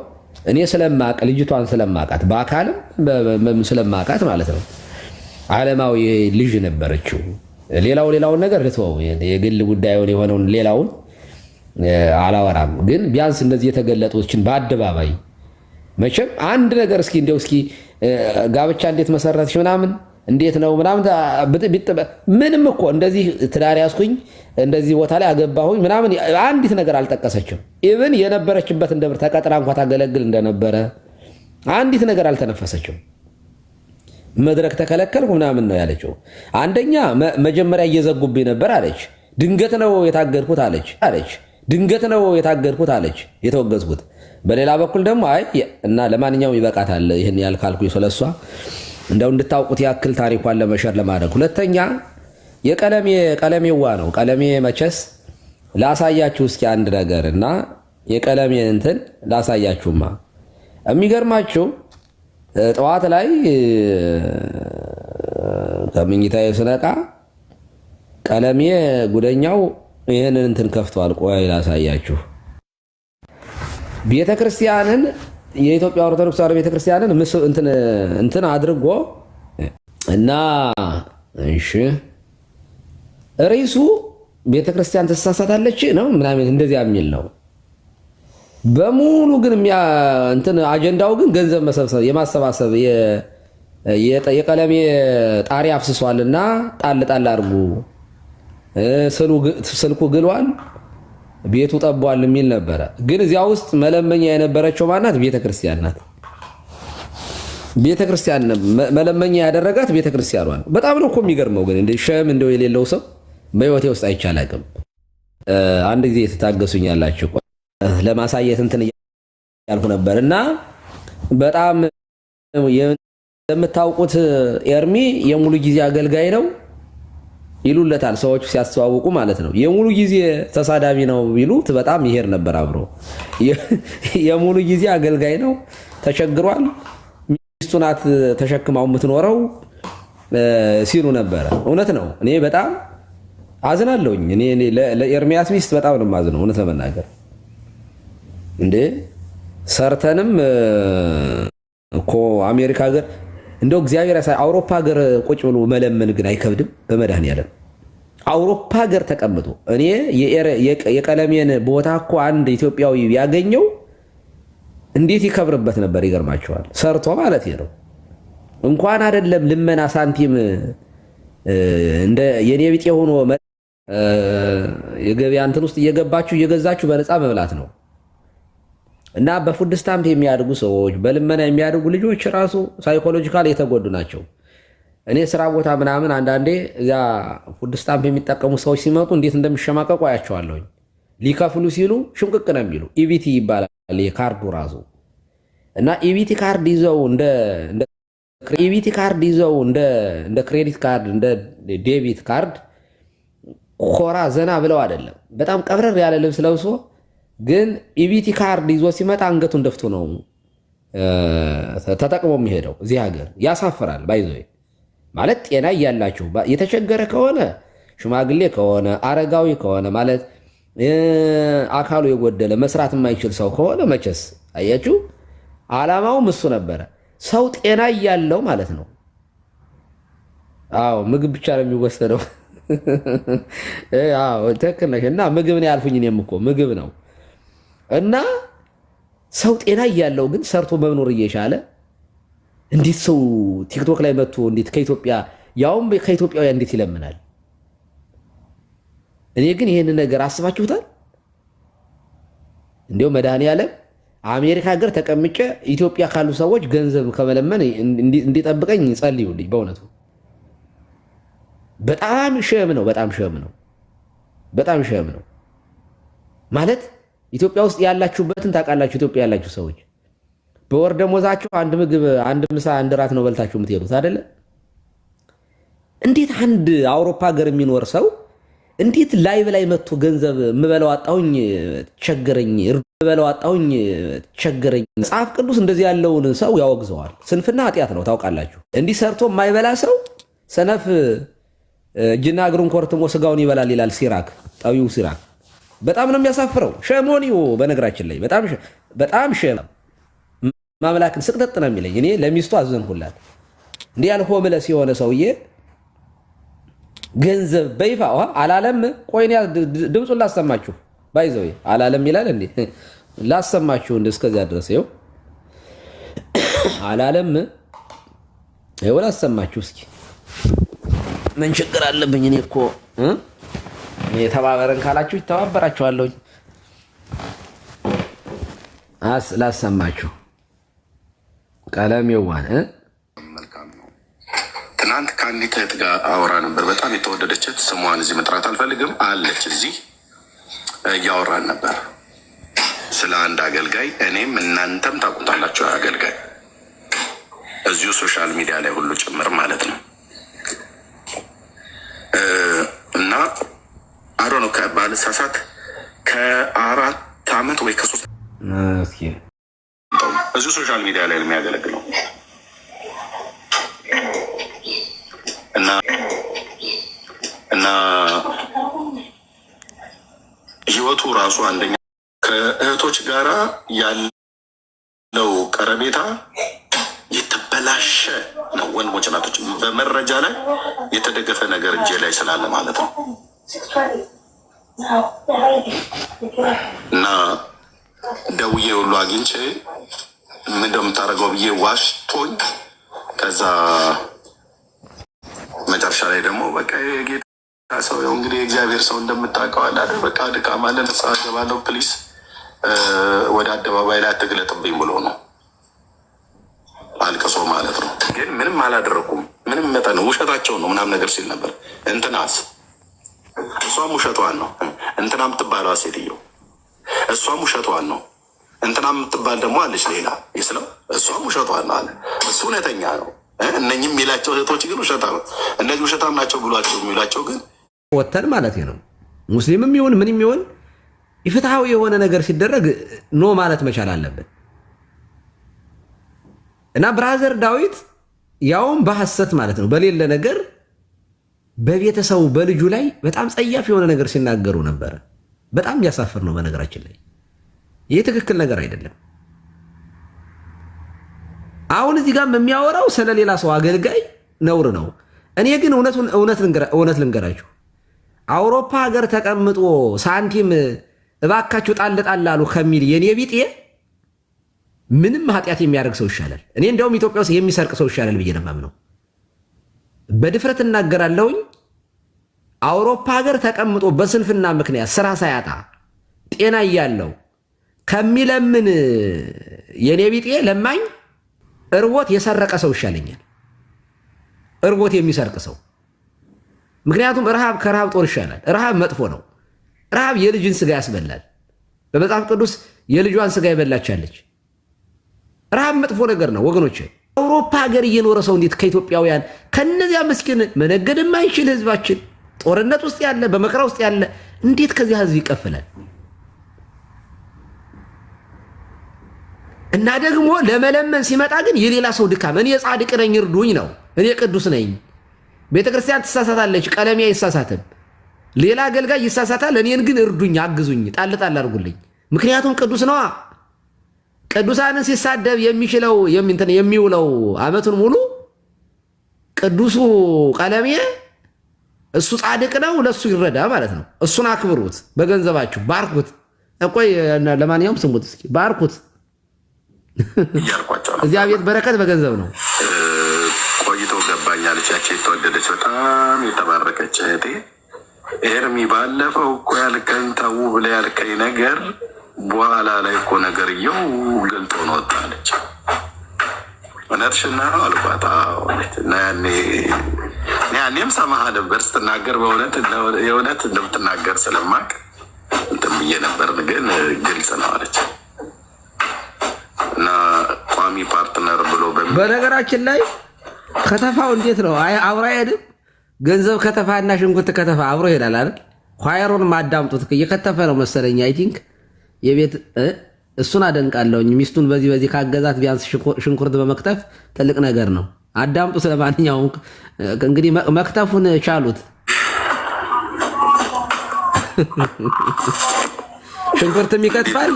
እኔ ስለማቅ ልጅቷን ስለማቃት በአካልም ስለማቃት ማለት ነው ዓለማዊ ልጅ ነበረችው። ሌላውን ነገር ልትወው የግል ጉዳዩን የሆነውን ሌላውን አላወራም። ግን ቢያንስ እንደዚህ የተገለጡችን በአደባባይ መቼም አንድ ነገር እስኪ ጋብቻ እንዴት መሰረትሽ ምናምን እንዴት ነው ምናምን ምንም እኮ እንደዚህ ትዳር ያዝኩኝ እንደዚህ ቦታ ላይ አገባሁኝ ምናምን አንዲት ነገር አልጠቀሰችም። ኢቭን የነበረችበት ደብር ተቀጥራ እንኳ ታገለግል እንደነበረ አንዲት ነገር አልተነፈሰችም። መድረክ ተከለከልኩ ምናምን ነው ያለችው። አንደኛ መጀመሪያ እየዘጉብኝ ነበር አለች። ድንገት ነው የታገድኩት አለች። ድንገት ነው የታገድኩት አለች፣ የተወገዝኩት። በሌላ በኩል ደግሞ አይ እና ለማንኛውም ይበቃታል ይህን ያልካልኩ ስለሷ እንደው እንድታውቁት ያክል ታሪኳን ለመሸር ለማድረግ። ሁለተኛ የቀለሜዋ ነው። ቀለሜ መቸስ ላሳያችሁ እስኪ አንድ ነገር እና የቀለሜ እንትን ላሳያችሁማ። የሚገርማችሁ ጠዋት ላይ ከምኝታዬ ስነቃ ቀለሜ ጉደኛው ይህንን እንትን ከፍቷል። ቆይ ላሳያችሁ። ቤተክርስቲያንን የኢትዮጵያ ኦርቶዶክስ ተዋሕዶ ቤተክርስቲያንን እንትን አድርጎ እና እሺ ርዕሱ ቤተክርስቲያን ትሳሳታለች ነው ምናምን እንደዚያ የሚል ነው በሙሉ። ግን እንትን አጀንዳው ግን ገንዘብ መሰብሰብ የማሰባሰብ የቀለሜ ጣሪያ አፍስሷልና ጣል ጣል አድርጉ፣ ስልኩ ግሏል፣ ቤቱ ጠቧል የሚል ነበረ። ግን እዚያ ውስጥ መለመኛ የነበረችው ማናት? ቤተክርስቲያን ናት። ቤተክርስቲያን መለመኛ ያደረጋት ቤተክርስቲያኗ ነው። በጣም ነው እኮ የሚገርመው። ግን እንደ ሸም እንደው የሌለው ሰው በህይወቴ ውስጥ አይቻላቅም። አንድ ጊዜ ትታገሱኛላችሁ ለማሳየት እንትን ያልኩ ነበር እና በጣም የምታውቁት ኤርሚ የሙሉ ጊዜ አገልጋይ ነው ይሉለታል ሰዎች ሲያስተዋውቁ ማለት ነው። የሙሉ ጊዜ ተሳዳቢ ነው ይሉት በጣም ይሄር ነበር አብሮ። የሙሉ ጊዜ አገልጋይ ነው ተቸግሯል፣ ሚስቱ ናት ተሸክማው የምትኖረው ሲሉ ነበረ። እውነት ነው። እኔ በጣም አዝናለሁኝ። እኔ ለኤርሚያስ ሚስት በጣም ነው የማዝነው እውነት ለመናገር እንዴ ሰርተንም እኮ አሜሪካ ሀገር እንደው እግዚአብሔር ያሳይ። አውሮፓ ሀገር ቁጭ ብሎ መለመን ግን አይከብድም? በመድኃኒዓለም አውሮፓ ሀገር ተቀምጦ እኔ የቀለሜን ቦታ እኮ አንድ ኢትዮጵያዊ ያገኘው እንዴት ይከብርበት ነበር። ይገርማቸዋል። ሰርቶ ማለት ነው። እንኳን አይደለም ልመና ሳንቲም እንደ የኔ ቢጤ ሆኖ የገበያ እንትን ውስጥ እየገባችሁ እየገዛችሁ በነፃ መብላት ነው። እና በፉድ ስታምፕ የሚያድጉ ሰዎች በልመና የሚያድጉ ልጆች ራሱ ሳይኮሎጂካል የተጎዱ ናቸው። እኔ ስራ ቦታ ምናምን አንዳንዴ እዚያ ፉድ ስታምፕ የሚጠቀሙ ሰዎች ሲመጡ እንዴት እንደሚሸማቀቁ አያቸዋለሁኝ። ሊከፍሉ ሲሉ ሽምቅቅ ነው የሚሉ። ኢቢቲ ይባላል የካርዱ ራሱ። እና ኢቢቲ ካርድ ይዘው እንደ ክሬዲት ካርድ እንደ ዴቢት ካርድ ኮራ ዘና ብለው አይደለም። በጣም ቀብረር ያለ ልብስ ለብሶ ግን ኢቢቲ ካርድ ይዞ ሲመጣ አንገቱን ደፍቶ ነው ተጠቅሞ የሚሄደው። እዚህ ሀገር ያሳፍራል። ባይዞ ማለት ጤና እያላችሁ የተቸገረ ከሆነ ሽማግሌ ከሆነ አረጋዊ ከሆነ ማለት አካሉ የጎደለ መስራት የማይችል ሰው ከሆነ መቼስ አያችሁ ዓላማውም እሱ ነበረ። ሰው ጤና እያለው ማለት ነው። አዎ ምግብ ብቻ ነው የሚወሰደው። አዎ ትክክል ነሽ። እና ምግብ ነው ያልኩኝ እኔም እኮ ምግብ ነው። እና ሰው ጤና እያለው ግን ሰርቶ መኖር እየቻለ እንዴት ሰው ቲክቶክ ላይ መጥቶ እንዴት ከኢትዮጵያ ያውም ከኢትዮጵያውያን እንዴት ይለምናል? እኔ ግን ይሄን ነገር አስባችሁታል? እንዲያው መድኃኒዓለም አሜሪካ ሀገር ተቀምጬ ኢትዮጵያ ካሉ ሰዎች ገንዘብ ከመለመን እንዲጠብቀኝ ጸልዩልኝ። በእውነቱ በጣም ሸም ነው። በጣም ሸም ነው። በጣም ሸም ነው ማለት ኢትዮጵያ ውስጥ ያላችሁበትን ታውቃላችሁ። ኢትዮጵያ ያላችሁ ሰዎች በወር ደሞዛችሁ አንድ ምግብ፣ አንድ ምሳ፣ አንድ ራት ነው በልታችሁ የምትሄዱት አይደለ? እንዴት አንድ አውሮፓ ሀገር የሚኖር ሰው እንዴት ላይቭ ላይ መጥቶ ገንዘብ የምበለው አጣሁኝ ቸገረኝ፣ የምበለው አጣሁኝ ቸገረኝ። መጽሐፍ ቅዱስ እንደዚህ ያለውን ሰው ያወግዘዋል። ስንፍና ኃጢአት ነው ታውቃላችሁ። እንዲህ ሰርቶ የማይበላ ሰው ሰነፍ እጅና እግሩን ኮርትሞ ስጋውን ይበላል ይላል ሲራክ፣ ጠቢው ሲራክ። በጣም ነው የሚያሳፍረው። ሸሞኒው በነገራችን ላይ በጣም ሸም ማምላክን ስቅጠጥ ነው የሚለኝ። እኔ ለሚስቱ አዘንሁላት። እንዲህ ያል ሆምለስ የሆነ ሰውዬ ገንዘብ በይፋ አላለም። ቆይኔ ድምፁን ላሰማችሁ። ባይዘው አላለም ይላል እንዴ? ላሰማችሁ እስከዚያ ድረስ ይኸው አላለም። ይኸው ላሰማችሁ እስኪ። ምን ችግር አለብኝ? እኔ እኮ የተባበረን ካላችሁ ይተባበራችኋለሁ። ላሰማችሁ ቀለም የዋን ትናንት ከአንዲት እህት ጋር አወራ ነበር። በጣም የተወደደች እህት፣ ስሟን እዚህ መጥራት አልፈልግም፣ አለች እዚህ። እያወራን ነበር ስለ አንድ አገልጋይ። እኔም እናንተም ታውቁታላችሁ አገልጋይ፣ እዚሁ ሶሻል ሚዲያ ላይ ሁሉ ጭምር ማለት ነው። እና አሮ ነው ባልሳሳት ከ4 ዓመት ወይ ከ3 እዚሁ ሶሻል ሚዲያ ላይ የሚያገለግለው እና ከእህቶች ጋራ ያለው ቀረቤታ የተበላሸ ነው። ወንድሞች እናቶች፣ በመረጃ ላይ የተደገፈ ነገር እጄ ላይ ስላለ ማለት ነው። እና ደውዬ ሁሉ አግኝቼ ምን እንደምታደርገው ብዬ ዋሽቶኝ ከዛ መጨረሻ ላይ ደግሞ በቃ የጌታ ሰው እንግዲህ የእግዚአብሔር ሰው እንደምታውቀው አለ አይደል፣ በቃ ድካም አለ፣ ንስሐ እገባለሁ ፕሊስ ወደ አደባባይ ላይ አትግለጥብኝ ብሎ ነው አልቅሶ ማለት ነው። ግን ምንም አላደረኩም። ምንም መጠን ውሸታቸውን ነው ምናምን ነገር ሲል ነበር። እንትናስ እሷም ውሸቷን ነው። እንትና የምትባለው ሴትዮ እሷም ውሸቷን ነው። እንትና የምትባል ደግሞ አለች ሌላ ይስለው፣ እሷም ውሸቷን ነው አለ። እሱ እውነተኛ ነው። እነኝም የሚላቸው እህቶች ግን ውሸታ ነው። እነዚህ ውሸታም ናቸው ብሏቸው የሚላቸው ግን ወተን ማለት ነው። ሙስሊምም ይሁን ምንም ይሁን ኢፍትሐዊ የሆነ ነገር ሲደረግ ኖ ማለት መቻል አለበት። እና ብራዘር ዳዊት ያውም በሐሰት ማለት ነው በሌለ ነገር በቤተሰቡ በልጁ ላይ በጣም ጸያፍ የሆነ ነገር ሲናገሩ ነበረ። በጣም የሚያሳፍር ነው። በነገራችን ላይ ይህ ትክክል ነገር አይደለም። አሁን እዚህ ጋር የሚያወራው ስለ ሌላ ሰው አገልጋይ ነውር ነው። እኔ ግን እውነት ልንገራችሁ፣ አውሮፓ ሀገር ተቀምጦ ሳንቲም እባካችሁ ጣል ጣል አሉ ከሚል የኔ ቢጤ ምንም ኃጢአት የሚያደርግ ሰው ይሻላል። እኔ እንዲያውም ኢትዮጵያ ውስጥ የሚሰርቅ ሰው ይሻላል ብዬ ነው የማምነው። በድፍረት እናገራለሁኝ። አውሮፓ ሀገር ተቀምጦ በስንፍና ምክንያት ስራ ሳያጣ ጤና እያለው ከሚለምን የኔ ቢጤ ለማኝ እርቦት የሰረቀ ሰው ይሻለኛል። እርቦት የሚሰርቅ ሰው። ምክንያቱም ረሃብ ከረሃብ ጦር ይሻላል። ረሃብ መጥፎ ነው። ረሃብ የልጅን ስጋ ያስበላል። በመጽሐፍ ቅዱስ የልጇን ስጋ የበላቻለች። ረሃብ መጥፎ ነገር ነው ወገኖች። አውሮፓ ሀገር እየኖረ ሰው እንዴት ከኢትዮጵያውያን ከነዚያ ምስኪን መነገድ የማይችል ህዝባችን ጦርነት ውስጥ ያለ በመከራ ውስጥ ያለ እንዴት ከዚያ ህዝብ ይቀፍላል? እና ደግሞ ለመለመን ሲመጣ ግን የሌላ ሰው ድካም፣ እኔ ጻድቅ ነኝ እርዱኝ ነው፣ እኔ ቅዱስ ነኝ። ቤተክርስቲያን ትሳሳታለች፣ ቀለሜ አይሳሳትም። ሌላ አገልጋይ ይሳሳታል፣ እኔን ግን እርዱኝ፣ አግዙኝ፣ ጣል ጣል አድርጉልኝ። ምክንያቱም ቅዱስ ነዋ። ቅዱሳንን ሲሳደብ የሚውለው ዓመቱን ሙሉ ቅዱሱ ቀለሜ እሱ ጻድቅ ነው፣ ለሱ ይረዳ ማለት ነው። እሱን አክብሩት፣ በገንዘባችሁ ባርኩት። ቆይ ለማንኛውም ስሙት እስኪ፣ ባርኩት። እዚያ ቤት በረከት በገንዘብ ነው። ቆይቶ ገባኛለች ያቺ የተወደደች በጣም የተባረከች እህቴ ኤርሚ፣ ባለፈው እኮ ያልከኝ ተው ብለህ ያልከኝ ነገር በኋላ ላይ እኮ ነገርየው ግልጥ ሆኖ ወጣለች። እውነትሽን ነው አልኳት። እና ያኔም ሰማህ ነበር ስትናገር፣ የእውነት እንደምትናገር ስለማቅ እንትን ብዬ ነበር፣ ግን ግልጽ ነው አለች። እና ቋሚ ፓርትነር ብሎ በነገራችን ላይ ከተፋው እንዴት ነው አብሮ አይሄድም? ገንዘብ ከተፋና ሽንኩርት ከተፋ አብሮ ይሄዳል አይደል? ኳየሩን ማዳምጡት እየከተፈ ነው መሰለኝ። አይ ቲንክ የቤት እሱን አደንቃለሁኝ። ሚስቱን በዚህ ካገዛት ቢያንስ ሽንኩርት በመክተፍ ትልቅ ነገር ነው። አዳምጡት። ለማንኛውም እንግዲህ መክተፉን ቻሉት። ሽንኩርትም ይከትፋል፣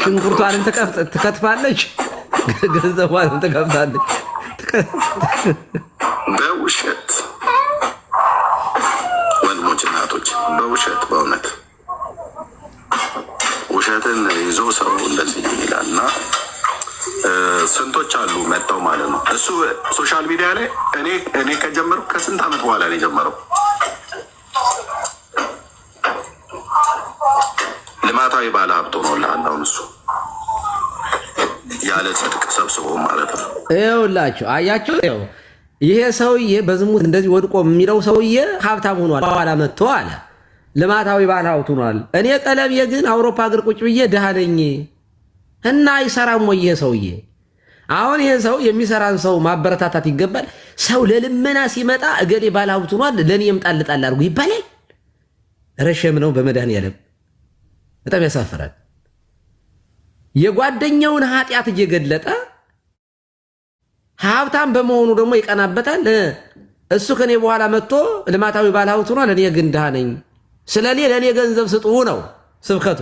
ሽንኩርቷንም ትከትፋለች፣ ገንዘቧንም ትከፍታለች። በውሸት ወንድሞች እናቶች፣ በውሸት በእውነት ውሸትን ይዞ ሰው እንደዚህ ይላል። እና ስንቶች አሉ መጣው ማለት ነው። እሱ ሶሻል ሚዲያ ላይ እኔ ከጀመርኩ ከስንት ዓመት በኋላ ነው የጀመረው። ልማታዊ ባለ ሀብቶ ነው ላለው እሱ ያለ ጽድቅ ሰብስቦ ማለት ነው። ይኸውላችሁ አያችሁ፣ ይሄ ሰውዬ በዝሙት እንደዚህ ወድቆ የሚለው ሰውዬ ሀብታም ሆኗል። በኋላ መጥቶ አለ ልማታዊ ባለ ሀብት ሆኗል። እኔ ቀለሜ ግን አውሮፓ ሀገር ቁጭ ብዬ ድሃ ነኝ እና አይሰራም ወይ ይሄ ሰውዬ? አሁን ይሄ ሰው የሚሰራን ሰው ማበረታታት ይገባል። ሰው ለልመና ሲመጣ እገሌ ባለ ሀብት ሆኗል ለእኔም ጣል ጣል አድርጉ ይባላል። ረሸም ነው በመድኃኒዓለም። በጣም ያሳፍራል። የጓደኛውን ኃጢአት እየገለጠ ሀብታም በመሆኑ ደግሞ ይቀናበታል። እሱ ከኔ በኋላ መጥቶ ልማታዊ ባለ ሀብት ሆኗል፣ እኔ ግን ድሃ ነኝ፣ ስለኔ ለእኔ ገንዘብ ስጡ ነው ስብከቱ።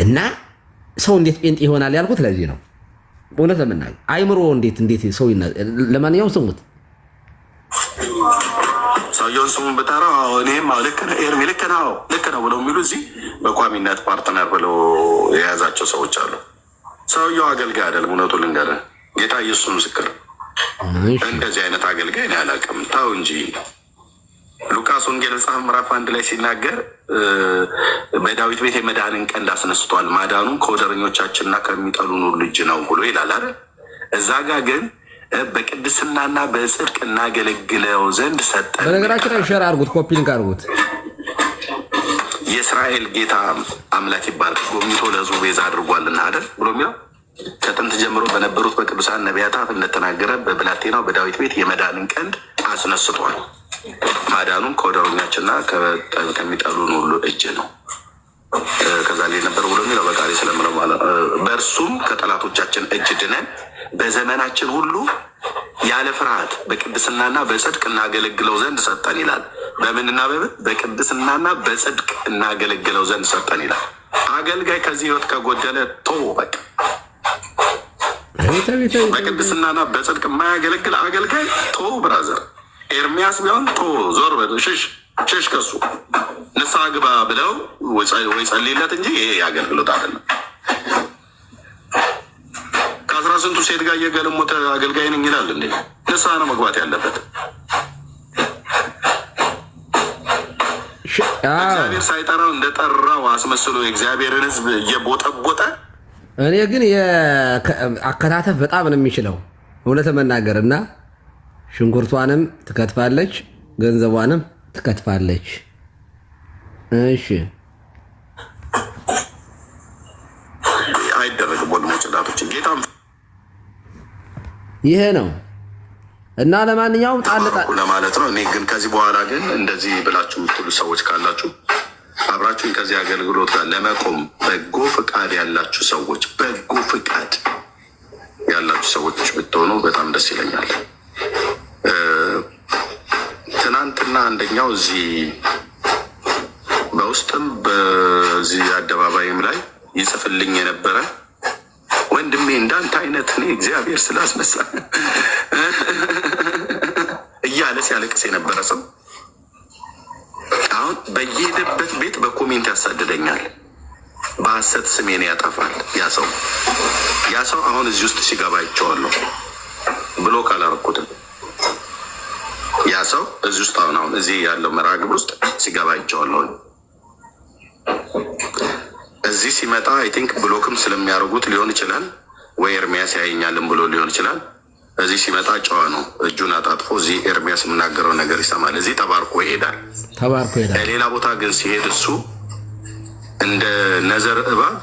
እና ሰው እንዴት ጴንጤ ይሆናል ያልኩት ለዚህ ነው። እውነት ለምናገር አይምሮ እንዴት ሰው ለማንኛውም ስሙት፣ ሰውየውን ስሙን ብጠራው እኔም ልክ ነህ ኤርሚ ልክ ነው ብለው የሚሉ እዚህ በቋሚነት ፓርትነር ብለው የያዛቸው ሰዎች አሉ። ሰውየው አገልጋይ አይደለም። እውነቱ ልንገርህ፣ ጌታ ኢየሱስ ምስክር፣ እንደዚህ አይነት አገልጋይ እኔ አላውቅም። ታው እንጂ ሉቃስ ወንጌል መጽሐፍ ምዕራፍ 1 ላይ ሲናገር በዳዊት ቤት የመዳንን ቀንድ አስነስቷል፣ ማዳኑን ከወደረኞቻችንና ከሚጠሉን ሁሉ እጅ ነው ብሎ ይላል አይደል? እዛ ጋ ግን በቅድስናና በጽድቅ እናገለግለው ዘንድ ሰጠን። በነገራችን ላይ ሸር አድርጉት፣ ኮፒ ሊንክ አድርጉት። የእስራኤል ጌታ አምላክ ይባል ጎብኝቶ ለሕዝቡ ቤዛ አድርጓልና አይደል ብሎ የሚለው ከጥንት ጀምሮ በነበሩት በቅዱሳን ነቢያት አፍ እንደተናገረ በብላቴናው በዳዊት ቤት የመዳንን ቀንድ አስነስቷል፣ ማዳኑም ከወደረኞቻችንና ከሚጠሉን ሁሉ እጅ ነው። ከዛ ላይ ነበር ብሎ የሚለው በቃሪ ስለምለው በእርሱም ከጠላቶቻችን እጅ ድነን በዘመናችን ሁሉ ያለ ፍርሃት በቅድስናና በጽድቅ እናገለግለው ዘንድ ሰጠን ይላል። በምንና በቅድስናና በጽድቅ እናገለግለው ዘንድ ሰጠን ይላል። አገልጋይ ከዚህ ህይወት ከጎደለ ቶ በቃ በቅድስናና በጽድቅ የማያገለግል አገልጋይ ቶ ብራዘር ኤርሚያስ ቢሆን ቶ ዞር በል ሽሽ ከሱ ንስሐ ግባ ብለው ወይ ጸልይለት እንጂ ይሄ የአገልግሎት አይደለም። ከአስራ ስንቱ ሴት ጋር እየገለሞተ አገልጋይ ነኝ ይላል እንዴ? ንስሐ ነው መግባት ያለበት። እግዚአብሔር ሳይጠራው እንደጠራው አስመስሎ የእግዚአብሔርን ሕዝብ እየቦጠቦጠ። እኔ ግን አከታተፍ በጣም ነው የሚችለው እውነት መናገር እና ሽንኩርቷንም ትከትፋለች፣ ገንዘቧንም ትከትፋለች። እሺ አይደረግም ወንድሞች እናቶች፣ ጌታ ይሄ ነው እና ለማንኛውም ጣል ለማለት ነው። እኔ ግን ከዚህ በኋላ ግን እንደዚህ ብላችሁ የምትሉ ሰዎች ካላችሁ አብራችሁን ከዚህ አገልግሎት ጋር ለመቆም በጎ ፍቃድ ያላችሁ ሰዎች ብትሆኑ በጣም ደስ ይለኛል። ትናንትና አንደኛው እዚህ በውስጥም በዚህ አደባባይም ላይ ይጽፍልኝ የነበረ ወንድሜ እንዳንተ አይነት እኔ እግዚአብሔር ስላስነሳ እያለ ሲያለቅስ የነበረ ሰው አሁን በየሄደበት ቤት በኮሜንት ያሳድደኛል፣ በሐሰት ስሜን ያጠፋል። ያ ሰው አሁን እዚህ ውስጥ ሲገባ አይቼዋለሁ ብሎ ካላረኩትም ያ ሰው እዚህ ውስጥ አሁን እዚህ ያለው መርሃ ግብር ውስጥ ሲገባ አይቼዋለሁ። እዚህ ሲመጣ አይ ቲንክ ብሎክም ስለሚያደርጉት ሊሆን ይችላል፣ ወይ ኤርሚያስ ያየኛልን ብሎ ሊሆን ይችላል። እዚህ ሲመጣ ጨዋ ነው፣ እጁን አጣጥፎ እዚህ ኤርሚያስ የምናገረው ነገር ይሰማል። እዚህ ተባርኮ ይሄዳል። ሌላ ቦታ ግን ሲሄድ እሱ እንደ ነዘር እባብ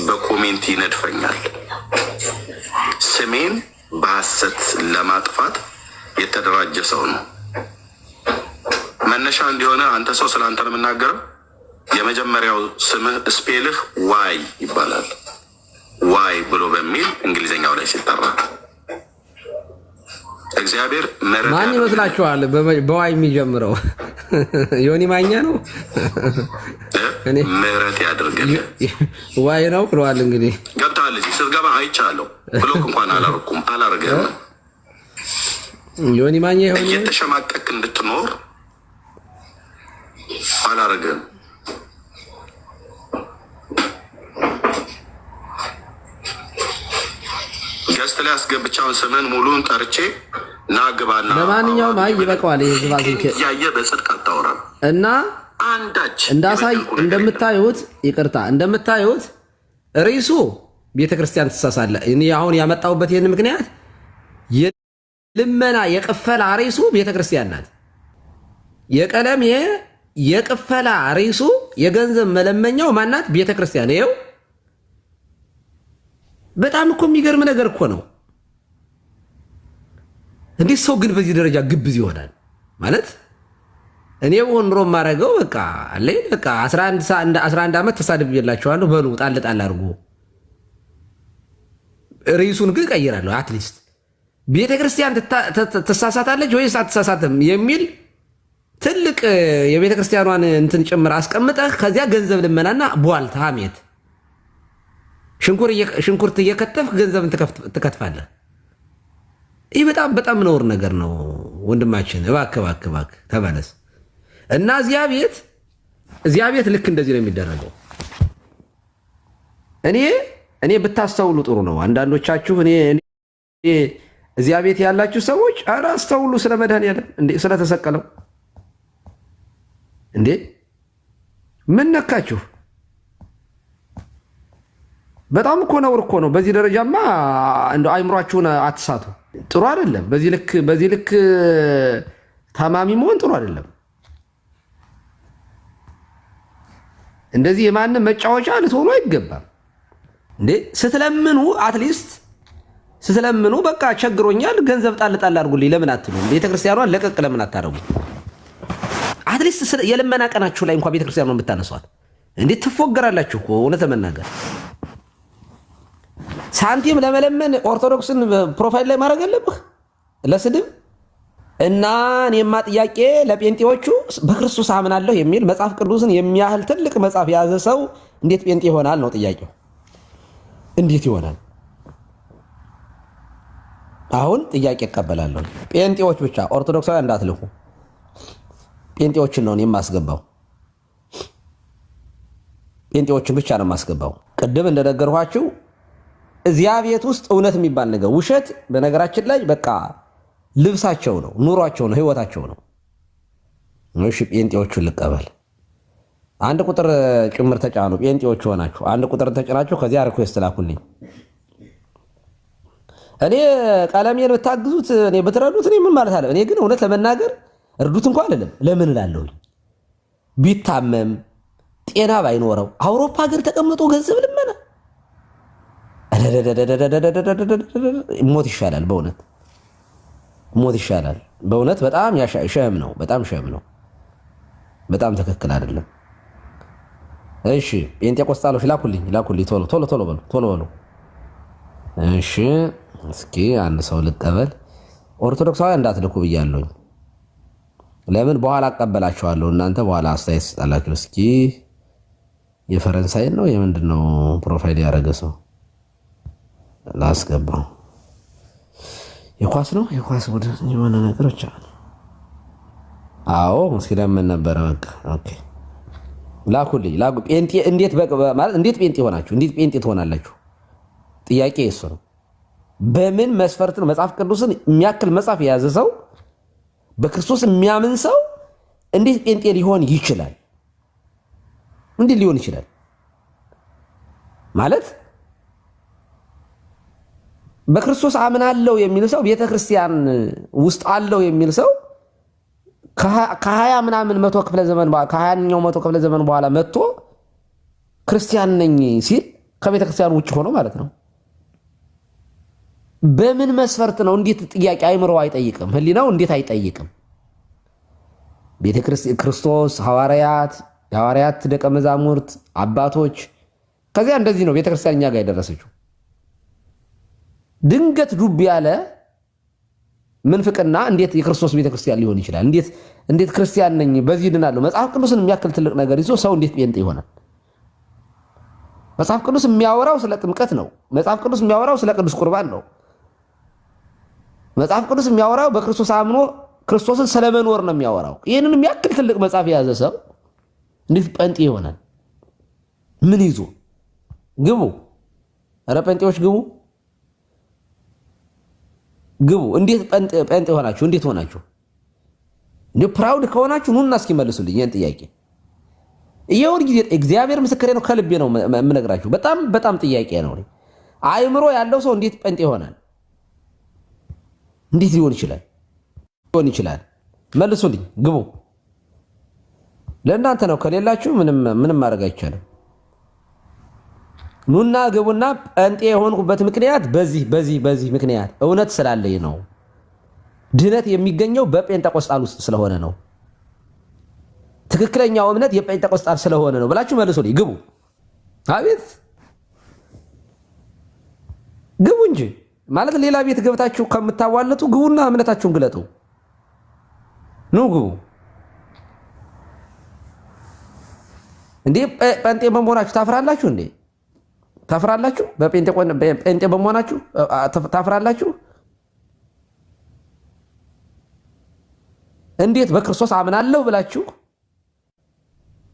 በኮሜንት ይነድፈኛል። ስሜን በሐሰት ለማጥፋት የተደራጀ ሰው ነው። መነሻ እንዲሆነ አንተ ሰው ስለ አንተ ነው የምናገረው። የመጀመሪያው ስምህ ስፔልህ ዋይ ይባላል። ዋይ ብሎ በሚል እንግሊዝኛው ላይ ሲጠራ እግዚአብሔር ማን ይመስላችኋል? በዋይ የሚጀምረው ዮኒ ማኛ ነው። ምህረት ያድርግልህ። ዋይ ነው ብለዋል። እንግዲህ ገብተሃል። እዚህ ስትገባ አይቻለሁ። ብሎክ እንኳን አላረግም። ዮኒ ማኛ ይሆን እየተሸማቀቅ እንድትኖር አላረግም። ገስት ላይ አስገብቻውን ስምን ሙሉን ጠርቼ ናግባና ለማንኛውም አይ ይበቃዋል። ይሄ ግባ ያየ በጽድቅ አታወራም እና አንዳች እንዳሳይ እንደምታዩት ይቅርታ እንደምታዩት ርዕሱ ቤተክርስቲያን ትሳሳለ። እኔ አሁን ያመጣሁበት ይሄን ምክንያት የልመና የቅፈላ ርዕሱ ቤተክርስቲያን ናት። የቀለም የቅፈላ ርዕሱ የገንዘብ መለመኛው ማናት? ቤተክርስቲያን። ይኸው በጣም እኮ የሚገርም ነገር እኮ ነው። እንዴት ሰው ግን በዚህ ደረጃ ግብዝ ይሆናል? ማለት እኔ ሆን ኖሮ የማደርገው በቃ አለ በቃ 11 ዓመት ተሳድቤላችኋለሁ በሉ ጣል አድርጎ ርዕሱን ግን ቀይራለሁ። አትሊስት ቤተክርስቲያን ትሳሳታለች ወይስ አትሳሳትም የሚል ትልቅ የቤተክርስቲያኗን እንትን ጭምር አስቀምጠህ ከዚያ ገንዘብ ልመናና ቧልት ሐሜት ሽንኩርት እየከተፍክ ገንዘብን ትከትፋለህ። ይህ በጣም በጣም ነውር ነገር ነው ወንድማችን። እባክህ ተመለስ እና እዚያ ቤት ልክ እንደዚህ ነው የሚደረገው። እኔ ብታስተውሉ ጥሩ ነው። አንዳንዶቻችሁ እዚያ ቤት ያላችሁ ሰዎች ኧረ አስተውሉ። ስለ መድኃኒዓለም እንዴ ስለተሰቀለው እንዴ ምን ነካችሁ? በጣም እኮ ነውር እኮ ነው። በዚህ ደረጃማ እንደው አይምሯችሁን አትሳቱ። ጥሩ አይደለም። በዚህ ልክ ታማሚ መሆን ጥሩ አይደለም። እንደዚህ የማንም መጫወቻ ልትሆኑ አይገባም። እንዴ ስትለምኑ አትሊስት ስትለምኑ በቃ ቸግሮኛል ገንዘብ ጣል አድርጉልኝ ለምን አትሉ? ቤተክርስቲያኗን ለቀቅ ለምን አታረጉ? አትሊስት የልመና ቀናችሁ ላይ እንኳን ቤተክርስቲያኗን ብታነሷት እንዴት ትፎገራላችሁ እኮ እውነት ለመናገር ሳንቲም ለመለመን ኦርቶዶክስን ፕሮፋይል ላይ ማድረግ አለብህ ለስድብ። እና እኔማ ጥያቄ ለጴንጤዎቹ በክርስቶስ አምናለሁ የሚል መጽሐፍ ቅዱስን የሚያህል ትልቅ መጽሐፍ የያዘ ሰው እንዴት ጴንጤ ይሆናል ነው ጥያቄው። እንዴት ይሆናል? አሁን ጥያቄ እቀበላለሁ። ጴንጤዎች ብቻ ኦርቶዶክሳዊ እንዳትልኩ። ጴንጤዎችን ነው የማስገባው። ጴንጤዎችን ብቻ ነው የማስገባው። ቅድም እንደነገርኋችሁ እዚያ ቤት ውስጥ እውነት የሚባል ነገር ውሸት፣ በነገራችን ላይ በቃ ልብሳቸው ነው፣ ኑሯቸው ነው፣ ህይወታቸው ነው። እሺ ጴንጤዎቹን ልቀበል። አንድ ቁጥር ጭምር ተጫኑ። ጴንጤዎቹ ሆናችሁ አንድ ቁጥር ተጭናችሁ ከዚያ ሪኩዌስት ላኩልኝ። እኔ ቀለሜን ብታግዙት እኔ ብትረዱት እኔ ምን ማለት አለ። እኔ ግን እውነት ለመናገር እርዱት እንኳን አይደለም ለምን እላለሁኝ። ቢታመም ጤና ባይኖረው አውሮፓ ሀገር ተቀምጦ ገንዘብ ልመና ሞት ይሻላል። በእውነት ሞት ይሻላል። በእውነት በጣም ሸህም ነው። በጣም ሸህም ነው። በጣም ትክክል አይደለም። እሺ ጴንጤቆስጣሎች ላኩልኝ ቶሎ በሉ። እሺ እስኪ አንድ ሰው ልቀበል። ኦርቶዶክሳዊ እንዳትልኩ ብያለሁኝ። ለምን በኋላ አቀበላችኋለሁ። እናንተ በኋላ አስተያየት ስጣላችሁ። እስኪ የፈረንሳይን ነው የምንድን ነው ፕሮፋይል ያደረገ ሰው ላስገባው። የኳስ ነው የኳስ ቡድን የሆነ ነገሮች አሉ። አዎ እስኪ ለምን ነበረ በቃ ኦኬ ላኩልኝ። እንዴት ጴንጤ ሆናችሁ? እንዴት ጴንጤ ትሆናላችሁ? ጥያቄ እሱ ነው። በምን መስፈርት ነው? መጽሐፍ ቅዱስን የሚያክል መጽሐፍ የያዘ ሰው በክርስቶስ የሚያምን ሰው እንዴት ጴንጤ ሊሆን ይችላል? እንዴት ሊሆን ይችላል? ማለት በክርስቶስ አምናለው የሚል ሰው ቤተክርስቲያን ውስጥ አለው የሚል ሰው ከ20 ምናምን መቶ ክፍለ ዘመን ከ20ኛው መቶ ክፍለ ዘመን በኋላ መጥቶ ክርስቲያን ነኝ ሲል ከቤተክርስቲያን ውጭ ሆኖ ማለት ነው። በምን መስፈርት ነው? እንዴት ጥያቄ አይምሮ አይጠይቅም? ህሊናው እንዴት አይጠይቅም? ክርስቶስ የሐዋርያት ደቀ መዛሙርት አባቶች፣ ከዚያ እንደዚህ ነው ቤተክርስቲያን እኛ ጋር የደረሰችው። ድንገት ዱብ ያለ ምንፍቅና እንዴት የክርስቶስ ቤተክርስቲያን ሊሆን ይችላል? እንዴት ክርስቲያን ነኝ በዚህ ድናለሁ? መጽሐፍ ቅዱስን የሚያክል ትልቅ ነገር ይዞ ሰው እንዴት ጴንጤ ይሆናል? መጽሐፍ ቅዱስ የሚያወራው ስለ ጥምቀት ነው። መጽሐፍ ቅዱስ የሚያወራው ስለ ቅዱስ ቁርባን ነው። መጽሐፍ ቅዱስ የሚያወራው በክርስቶስ አምኖ ክርስቶስን ስለመኖር ነው የሚያወራው። ይህንን የሚያክል ትልቅ መጽሐፍ የያዘ ሰው እንዴት ጴንጤ ይሆናል? ምን ይዞ ግቡ? ኧረ ጴንጤዎች ግቡ። እንዴት ጴንጤ ሆናችሁ? እንዴት ሆናችሁ? እንዴ ፕራውድ ከሆናችሁ ኑና እስኪ መልሱልኝ ይህን ጥያቄ። ይሄውን ጊዜ እግዚአብሔር ምስክሬ ነው፣ ከልቤ ነው የምነግራችሁ። በጣም ጥያቄ ነው። አእምሮ ያለው ሰው እንዴት ጴንጤ ይሆናል? እንዴት ሊሆን ይችላል? መልሱልኝ፣ ግቡ። ለእናንተ ነው፣ ከሌላችሁ ምንም ማድረግ አይቻልም። ኑና ግቡና ጴንጤ የሆንኩበት ምክንያት በዚህ ምክንያት እውነት ስላለኝ ነው። ድህነት የሚገኘው በጴንጤቆስጣል ውስጥ ስለሆነ ነው። ትክክለኛው እምነት የጴንጤቆስጣል ስለሆነ ነው ብላችሁ መልሱልኝ፣ ግቡ። አቤት ግቡ እንጂ ማለት ሌላ ቤት ገብታችሁ ከምታዋለቱ ግቡና እምነታችሁን ግለጡ። ኑ ግቡ። እንዴ ጴንጤ በመሆናችሁ ታፍራላችሁ እንዴ? ታፍራላችሁ? በጴንጤ በመሆናችሁ ታፍራላችሁ? እንዴት በክርስቶስ አምናለሁ ብላችሁ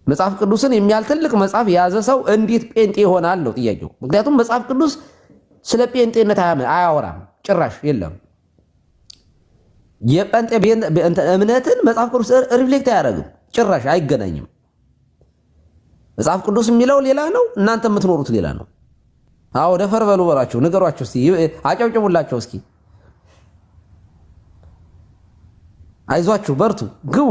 መጽሐፍ ቅዱስን የሚያህል ትልቅ መጽሐፍ የያዘ ሰው እንዴት ጴንጤ ይሆናል ነው ጥያቄው። ምክንያቱም መጽሐፍ ቅዱስ ስለ ጴንጤነት አያወራም፣ ጭራሽ የለም። የጴንጤ እምነትን መጽሐፍ ቅዱስ ሪፍሌክት አያደርግም፣ ጭራሽ አይገናኝም። መጽሐፍ ቅዱስ የሚለው ሌላ ነው፣ እናንተ የምትኖሩት ሌላ ነው። አዎ ደፈር በሉ በሏቸው፣ ንገሯቸው፣ እስኪ አጨብጭቡላቸው፣ እስኪ አይዟችሁ፣ በርቱ፣ ግቡ።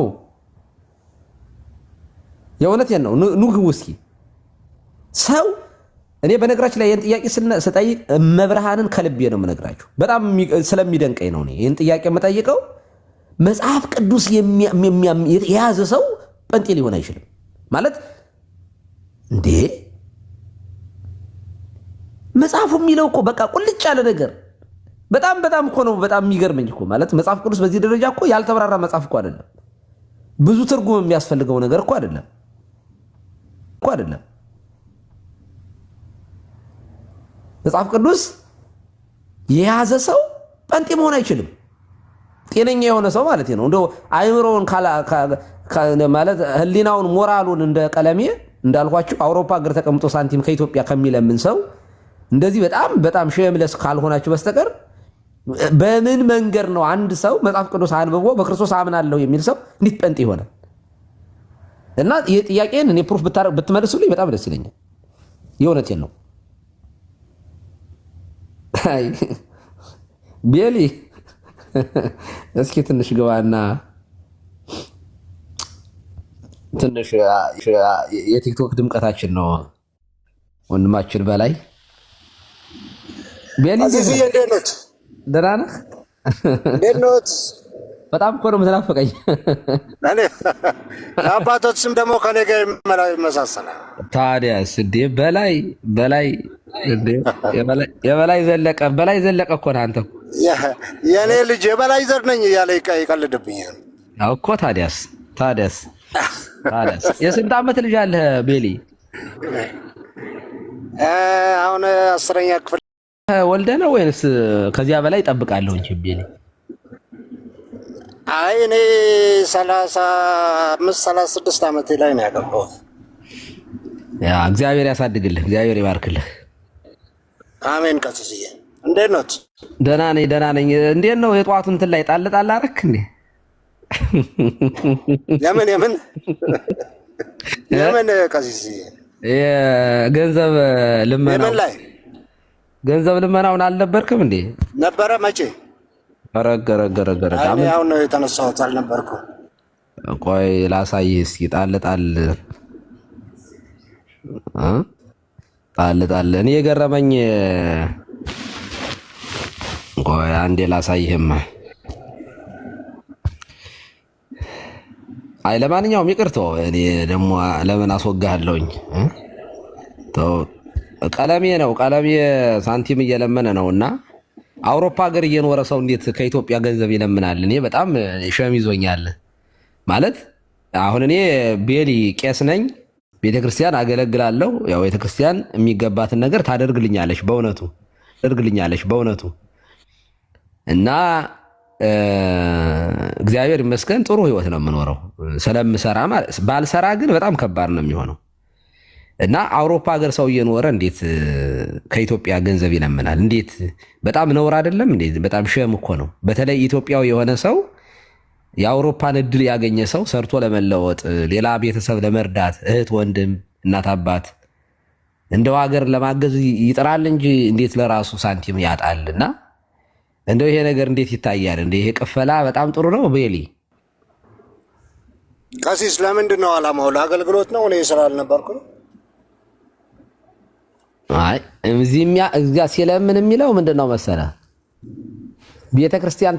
የእውነቴን ነው፣ ኑ ግቡ እስኪ። ሰው እኔ በነገራችን ላይ ይህን ጥያቄ ስጠይቅ መብርሃንን ከልቤ ነው የምነግራችሁ። በጣም ስለሚደንቀኝ ነው ይህን ጥያቄ የምጠይቀው። መጽሐፍ ቅዱስ የያዘ ሰው ጴንጤ ሊሆን አይችልም ማለት እንዴ? መጽሐፉ የሚለው እኮ በቃ ቁልጭ ያለ ነገር በጣም እኮ ነው። በጣም የሚገርመኝ እኮ ማለት መጽሐፍ ቅዱስ በዚህ ደረጃ እኮ ያልተብራራ መጽሐፍ እኮ አይደለም። ብዙ ትርጉም የሚያስፈልገው ነገር እኮ አይደለም። መጽሐፍ ቅዱስ የያዘ ሰው ጴንጤ መሆን አይችልም። ጤነኛ የሆነ ሰው ማለት ነው። እንደው አይምሮውን ማለት ህሊናውን፣ ሞራሉን እንደ ቀለሜ እንዳልኳችሁ አውሮፓ ሀገር ተቀምጦ ሳንቲም ከኢትዮጵያ ከሚለምን ሰው እንደዚህ በጣም ሼምለስ ካልሆናችሁ በስተቀር በምን መንገድ ነው አንድ ሰው መጽሐፍ ቅዱስ አንብቦ በክርስቶስ አምናለሁ የሚል ሰው እንዴት ጴንጤ ይሆናል? እና ይሄ ጥያቄን እኔ ፕሩፍ ብትመልሱልኝ በጣም ደስ ይለኛል። የእውነቴን ነው። አይ ቤሊ እስኪ ትንሽ ግባና ትንሽ የቲክቶክ ድምቀታችን ነው ወንድማችን በላይ ቤሊ ደህና ነህ? እንዴት ነዎት? በጣም እኮ ነው የምትናፍቀኝ። አባቶች ስም ደግሞ ከኔ ጋር ይመሳሰላል። ታዲያስ እንዴ በላይ የበላይ ዘለቀ እኮ ነህ አንተ። የኔ ልጅ የበላይ ዘር ነኝ እያለ ይቀልድብኛል እኮ። ታዲያስ የስንት ዓመት ልጅ አለህ ቤሊ? አሁን 10ኛ ክፍል ወልደህ ነው ወይንስ ከዚያ በላይ እጠብቃለሁ እንጂ ቤሊ? አይ እኔ 35-36 ዓመቴ ላይ ነው ያገባሁት። ያ እግዚአብሔር ያሳድግልህ፣ እግዚአብሔር ይባርክልህ። አሜን። ቀስዬ እንዴት ነዎት? ደህና ነኝ። እንዴት ነው የጠዋቱ እንትን ላይ ጣል አደረክ እንዴ? የምን ቀስዬ የገንዘብ ልመናውን አልነበርክም እንዴ? ነበረ። መቼ ረገረገረገረ አሁን ነው የተነሳሁት። አልነበርኩም። ቆይ ላሳይህ እስኪ። ጣል እኔ የገረመኝ ቆይ አንዴ ላሳይህማ። አይ ለማንኛውም ይቅርቶ እኔ ደግሞ ለምን አስወጋለሁኝ? ቀለሜ ሳንቲም እየለመነ ነውና አውሮፓ ሀገር እየኖረ ሰው እንዴት ከኢትዮጵያ ገንዘብ ይለምናል? እኔ በጣም ሸም ይዞኛል። ማለት አሁን እኔ ቤሊ ቄስ ነኝ፣ ቤተክርስቲያን አገለግላለሁ። ያው ቤተክርስቲያን የሚገባትን ነገር ታደርግልኛለች በእውነቱ እና እግዚአብሔር ይመስገን ጥሩ ህይወት ነው የምኖረው ስለምሰራ። ባልሰራ ግን በጣም ከባድ ነው የሚሆነው። እና አውሮፓ ሀገር ሰው እየኖረ እንዴት ከኢትዮጵያ ገንዘብ ይለምናል? እንዴት በጣም ነውር አይደለም እንዴ? በጣም ሸም እኮ ነው። በተለይ ኢትዮጵያዊ የሆነ ሰው የአውሮፓን እድል ያገኘ ሰው ሰርቶ ለመለወጥ፣ ሌላ ቤተሰብ ለመርዳት፣ እህት ወንድም፣ እናት አባት እንደው ሀገር ለማገዝ ይጥራል እንጂ እንዴት ለራሱ ሳንቲም ያጣል? እና እንደው ይሄ ነገር እንዴት ይታያል? እንደ ይሄ ቅፈላ በጣም ጥሩ ነው ቤሊ። ቀሲስ ለምንድን ነው ዓላማው? ለአገልግሎት ነው? እኔ ስራ አልነበርኩ ነው? አይ እዚያ ሲለምን የሚለው ምንድን ነው መሰለህ? ቤተ ክርስቲያን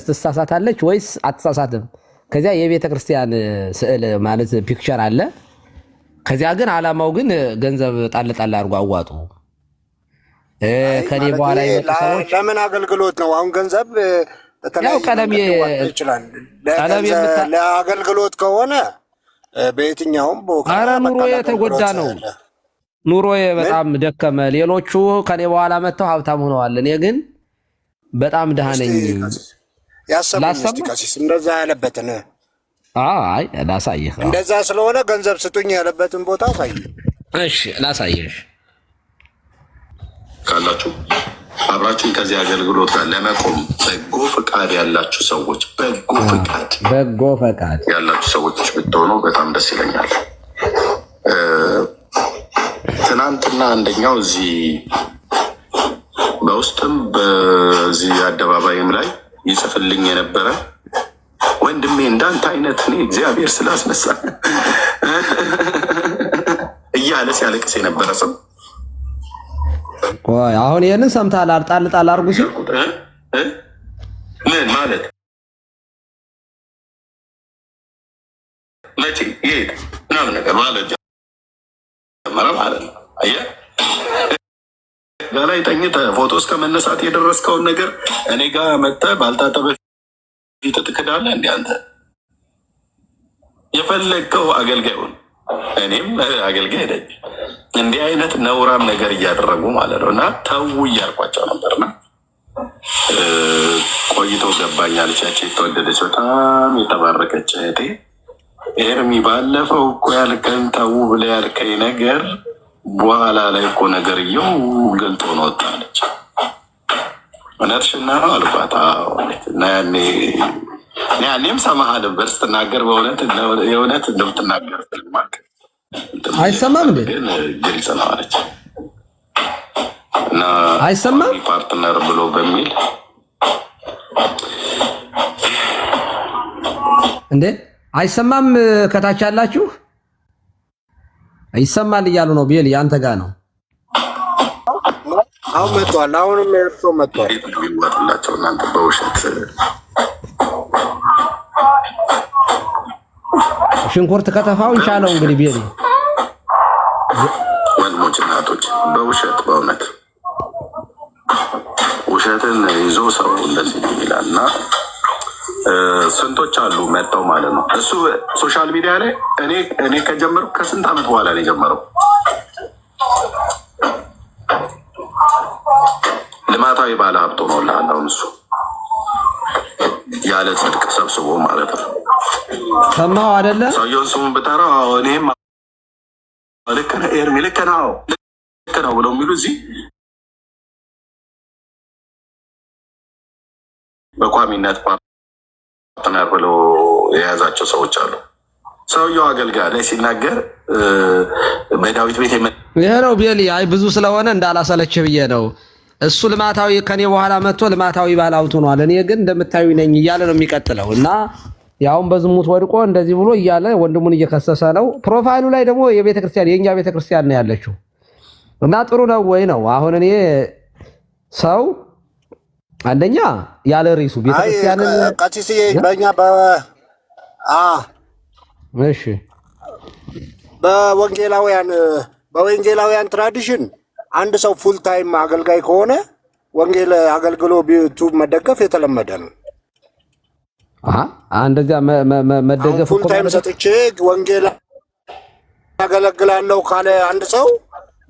ትሳሳታለች ወይስ አትሳሳትም? ከዚያ የቤተ ክርስቲያን ስዕል ማለት ፒክቸር አለ። ከዚያ ግን ዓላማው ግን ገንዘብ ጣል አድርጎ አዋጡ። ከኔ በኋላ የመጡ ሰዎች ለምን አገልግሎት ነው? አሁን ገንዘብ ለአገልግሎት ከሆነ በየትኛውም ኧረ ኑሮ የተጎዳ ነው። ኑሮዬ በጣም ደከመ። ሌሎቹ ከኔ በኋላ መጥተው ሀብታም ሆነዋል። እኔ ግን በጣም ድሃ ነኝ። ያሰማኝ እስቲ ቀሲስ እንደዛ ያለበትን አይ ላሳይህ። እንደዛ ስለሆነ ገንዘብ ስጡኝ ያለበትን ቦታ አሳይ። እሺ ላሳይህ። ካላችሁ አብራችሁን ከዚህ አገልግሎት ጋር ለመቆም በጎ ፈቃድ ያላችሁ ሰዎች በጎ ፈቃድ ያላችሁ ሰዎች ብትሆኑ በጣም ደስ ይለኛል። ትናንትና አንደኛው እዚህ በውስጥም በዚህ አደባባይም ላይ ይጽፍልኝ የነበረ ወንድሜ እንዳንተ አይነት እኔ እግዚአብሔር ስላስነሳ እያለ ሲያለቅስ የነበረ ሰው አሁን ይህንን ሰምተሃል? ጣል አድርጉ ሲል ምን ማለት መቼ ይሄድ ምናምን ነገር ማለት ጀመረ ማለት ነው። አየህ በላይ ተኝተህ ፎቶ እስከ መነሳት የደረስከውን ነገር እኔ ጋር መጥተህ ባልታጠበ ፊት ትክዳለህ። እንደ አንተ የፈለግከው አገልጋዩን እኔም አገልጋይ ነኝ። እንዲህ አይነት ነውራም ነገር እያደረጉ ማለት ነው። እና ተው እያልኳቸው ነበርና ቆይቶ ገባኝ አለቻች። የተወደደች በጣም የተባረከች እህቴ ኤርሚ፣ ባለፈው እኮ ያልከኝ ተው ብለህ ያልከኝ ነገር በኋላ ላይ እኮ ነገርየው ገልጦ ነው ወጣለች። እውነትሽን ነው አልኳት። እና ያኔም ሰማህ ነበር ስትናገር የእውነት እንደምትናገር ስልማክ አይሰማም እንዴ? ግን ግልጽ ነው አለች። እና አይሰማም ፓርትነር ብሎ በሚል እንዴ አይሰማም? ከታች ያላችሁ ይሰማል እያሉ ነው። ቤል ያንተ ጋር ነው። አሁን መጥቷል። አሁንም እርሶ መጥቷል። ይዋጥላቸው እናንተ በውሸት ሽንኩርት ከተፋው ይቻለው እንግዲህ ቤል ወንድሞች እናቶች በውሸት በእውነት ውሸትን ይዞ ሰው እንደዚህ ይላል እና ስንቶች አሉ መጥተው ማለት ነው። እሱ ሶሻል ሚዲያ ላይ እኔ ከጀመርኩ ከስንት ዓመት በኋላ ነው የጀመረው። ልማታዊ ባለ ሀብቶ ነው ላለው እሱ ያለ ጽድቅ ሰብስቦ ማለት ነው። ሰማው አይደለ? ሰውየውን ስሙን ብጠራው እኔም ልክ ነህ ኤርሚ ልክ ነው ብለው የሚሉ እዚህ በቋሚነት ፓርትነር ብለው የያዛቸው ሰዎች አሉ። ሰውየው አገልጋይ ላይ ሲናገር በዳዊት ቤት ይሄ ነው ቤሊ። አይ ብዙ ስለሆነ እንዳላሰለችህ ብዬ ነው። እሱ ልማታዊ ከኔ በኋላ መጥቶ ልማታዊ ባለሀብት ሆኗል። እኔ ግን እንደምታዩ ነኝ እያለ ነው የሚቀጥለው እና ያውን በዝሙት ወድቆ እንደዚህ ብሎ እያለ ወንድሙን እየከሰሰ ነው። ፕሮፋይሉ ላይ ደግሞ የቤተክርስቲያን የኛ ቤተክርስቲያን ነው ያለችው እና ጥሩ ነው ወይ ነው አሁን እኔ ሰው አንደኛ ያለ ሪሱ ቤተክርስቲያንን ቀሲስ በእኛ እሺ በወንጌላውያን ትራዲሽን አንድ ሰው ፉል ታይም አገልጋይ ከሆነ ወንጌል አገልግሎ ቤቱ መደገፍ የተለመደ ነው። እንደዚያ መደገፍ ፉል ታይም ሰጥቼ ወንጌል ያገለግላለሁ ካለ አንድ ሰው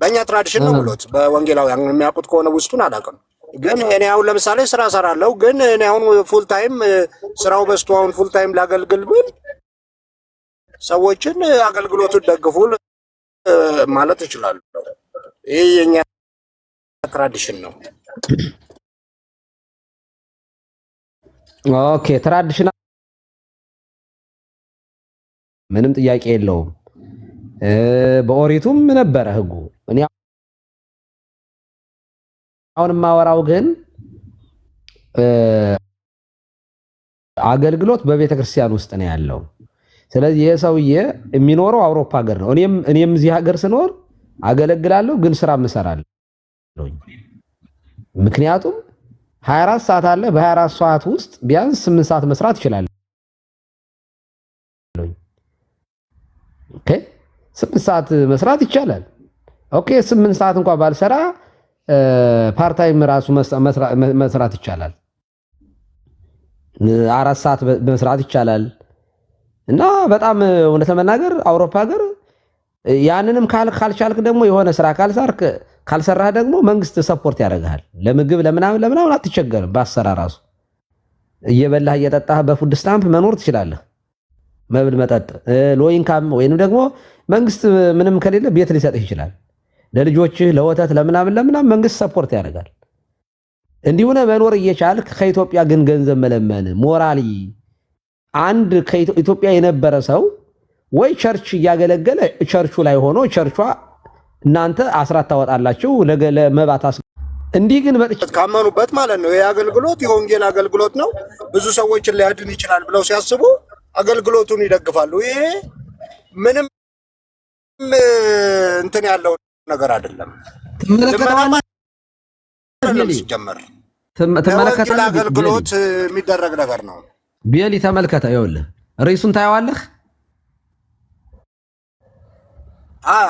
በእኛ ትራዲሽን ነው ብሎት በወንጌላውያን የሚያውቁት ከሆነ ውስጡን አላውቅም። ግን እኔ አሁን ለምሳሌ ስራ ሰራለሁ፣ ግን እኔ አሁን ፉል ታይም ስራው በስቶ አሁን ፉል ታይም ላገልግል ብል ሰዎችን አገልግሎቱን ደግፉ ማለት እችላለሁ። ይህ የኛ ትራዲሽን ነው። ኦኬ ትራዲሽን ምንም ጥያቄ የለውም። በኦሪቱም ነበረ ህጉ። እኔ አሁን ማወራው ግን አገልግሎት በቤተ ክርስቲያን ውስጥ ነው ያለው። ስለዚህ ይሄ ሰውዬ የሚኖረው አውሮፓ ሀገር ነው። እኔም እዚህ ሀገር ስኖር አገለግላለሁ፣ ግን ስራ እሰራለሁ። ምክንያቱም 24 ሰዓት አለ። በ24 ሰዓት ውስጥ ቢያንስ 8 ሰዓት መስራት ይችላል። ኦኬ 8 ሰዓት መስራት ይቻላል። ኦኬ 8 ሰዓት እንኳን ባልሰራ ፓርታይም ራሱ መስራት ይቻላል። 4 ሰዓት መስራት ይቻላል። እና በጣም እውነት ለመናገር አውሮፓ ሀገር ያንንም ካልቻልክ ደግሞ የሆነ ስራ ካልሰራህ ደግሞ መንግስት ሰፖርት ያደርግሃል። ለምግብ ለምናምን አትቸገርም። ባሰራ ራሱ እየበላህ እየጠጣህ በፉድ ስታምፕ መኖር ትችላለህ። መብል መጠጥ ሎ ኢንካም ወይንም ደግሞ መንግስት ምንም ከሌለ ቤት ሊሰጥህ ይችላል። ለልጆችህ ለወተት ለምናምን መንግስት ሰፖርት ያደርጋል። እንዲሁነ መኖር እየቻልክ ከኢትዮጵያ ግን ገንዘብ መለመን ሞራሊ አንድ ከኢትዮጵያ የነበረ ሰው ወይ ቸርች እያገለገለ ቸርቹ ላይ ሆኖ ቸርቿ እናንተ አስራት ታወጣላችሁ ለመባት እንዲህ ግን ካመኑበት ማለት ነው። ይሄ አገልግሎት የወንጌል አገልግሎት ነው፣ ብዙ ሰዎችን ሊያድን ይችላል ብለው ሲያስቡ አገልግሎቱን ይደግፋሉ። ይሄ ምንም እንትን ያለው ነገር አይደለም። ሲጀመር ለወንጌል አገልግሎት የሚደረግ ነገር ነው። ቤሊ ተመልከተ፣ ይኸውልህ ርዕሱን ታየዋለህ።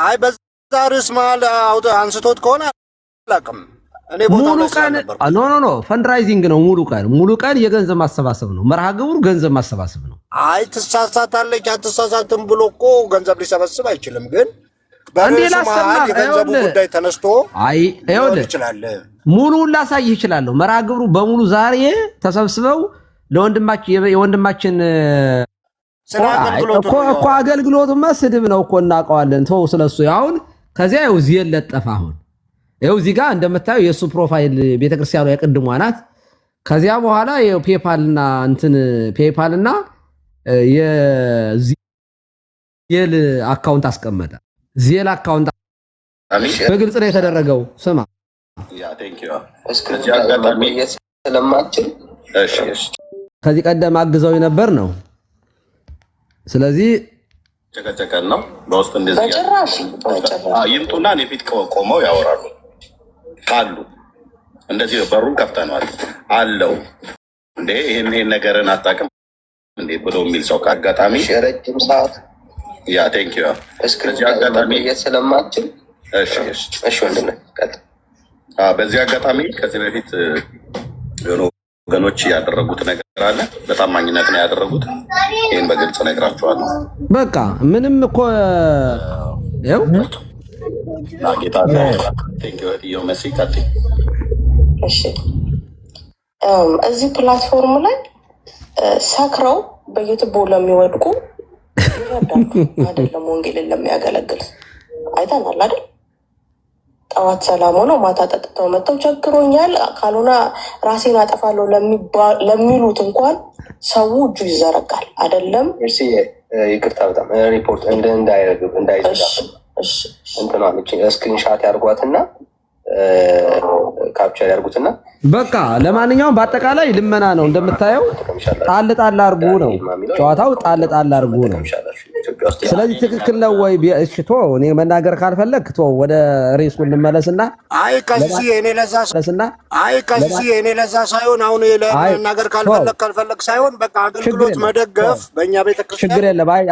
አይ በዛ ርዕስ መሀል አንስቶት ከሆነ አላውቅም። እኔ ሙሉ ቀን ኖ ፈንድራይዚንግ ነው። ሙሉ ቀን የገንዘብ ማሰባሰብ ነው። መርሃ ግብሩ ገንዘብ ማሰባሰብ ነው። አይ ትሳሳታለች አትሳሳትም ብሎ እኮ ገንዘብ ሊሰበስብ አይችልም። ግን በርዕሱ መሀል የገንዘቡ ጉዳይ ተነስቶ ይችላል። ሙሉውን ላሳይህ እችላለሁ። መርሃ ግብሩ በሙሉ ዛሬ ተሰብስበው የወንድማችን እኮ አገልግሎቱማ ስድብ ነው እኮ እናውቀዋለን። ተው ስለሱ አሁን ከዚያ ይኸው እዚህ የለጠፈ አሁን ይኸው እዚህ ጋር እንደምታየው የእሱ ፕሮፋይል ቤተክርስቲያኑ የቅድሟ ናት። ከዚያ በኋላ ፔፓልና የዜል አካውንት አስቀመጠ። ዜል አካውንት በግልጽ ነው የተደረገው። ስማ ከዚህ ቀደም አግዘው ነበር ነው። ስለዚህ ጨቀጨቀን ነው በውስጥ እንደዚህ ይምጡና እኔ ፊት ቆመው ያወራሉ ካሉ እንደዚህ በሩን ከፍተነዋል አለው እንዴ ይሄን ነገርን አታውቅም እንዴ ብሎ የሚል ሰው ካጋጣሚ ረጅም ሰዓት ቴንክ ዩ እስከዚህ አጋጣሚ ስለማትችል እሺ ወንድም በዚህ አጋጣሚ ከዚህ በፊት የሆኑ ወገኖች ያደረጉት ነገር አለ። በታማኝነት ነው ያደረጉት። ይሄን በግልጽ ነግራቸዋለሁ። በቃ ምንም እኮ ያው ጌታ ቴንኪው መሲካቲ እሺ እዚህ ፕላትፎርም ላይ ሰክረው በየትቦው ለሚወድቁ አይደለም ወንጌልን ለሚያገለግል አይተናል አይደል? ጠዋት ሰላም ሆነው ማታ ጠጥተው መጥተው ቸግሮኛል ካልሆነ ራሴን አጠፋለሁ ለሚሉት እንኳን ሰው እጁ ይዘረጋል አይደለም። ይቅርታ በጣም ሪፖርት እንዳይዘጋ እንትና ስክሪንሻት ያርጓትና ካፕቸር ያርጉትና በቃ ለማንኛውም በአጠቃላይ ልመና ነው እንደምታየው። ጣል አርጉ ነው ጨዋታው፣ ጣል አርጉ ነው። ስለዚህ ትክክል ነው ወይ? እሺ ቶ እኔ መናገር ካልፈለክ ቶ ወደ ሬሱ እንመለስና ከዚህ እኔ ለዛ ሳይሆን አሁን ለመናገር ካልፈለክ ሳይሆን በቃ አገልግሎት መደገፍ በእኛ ቤተክርስቲያን ችግር የለም። አይ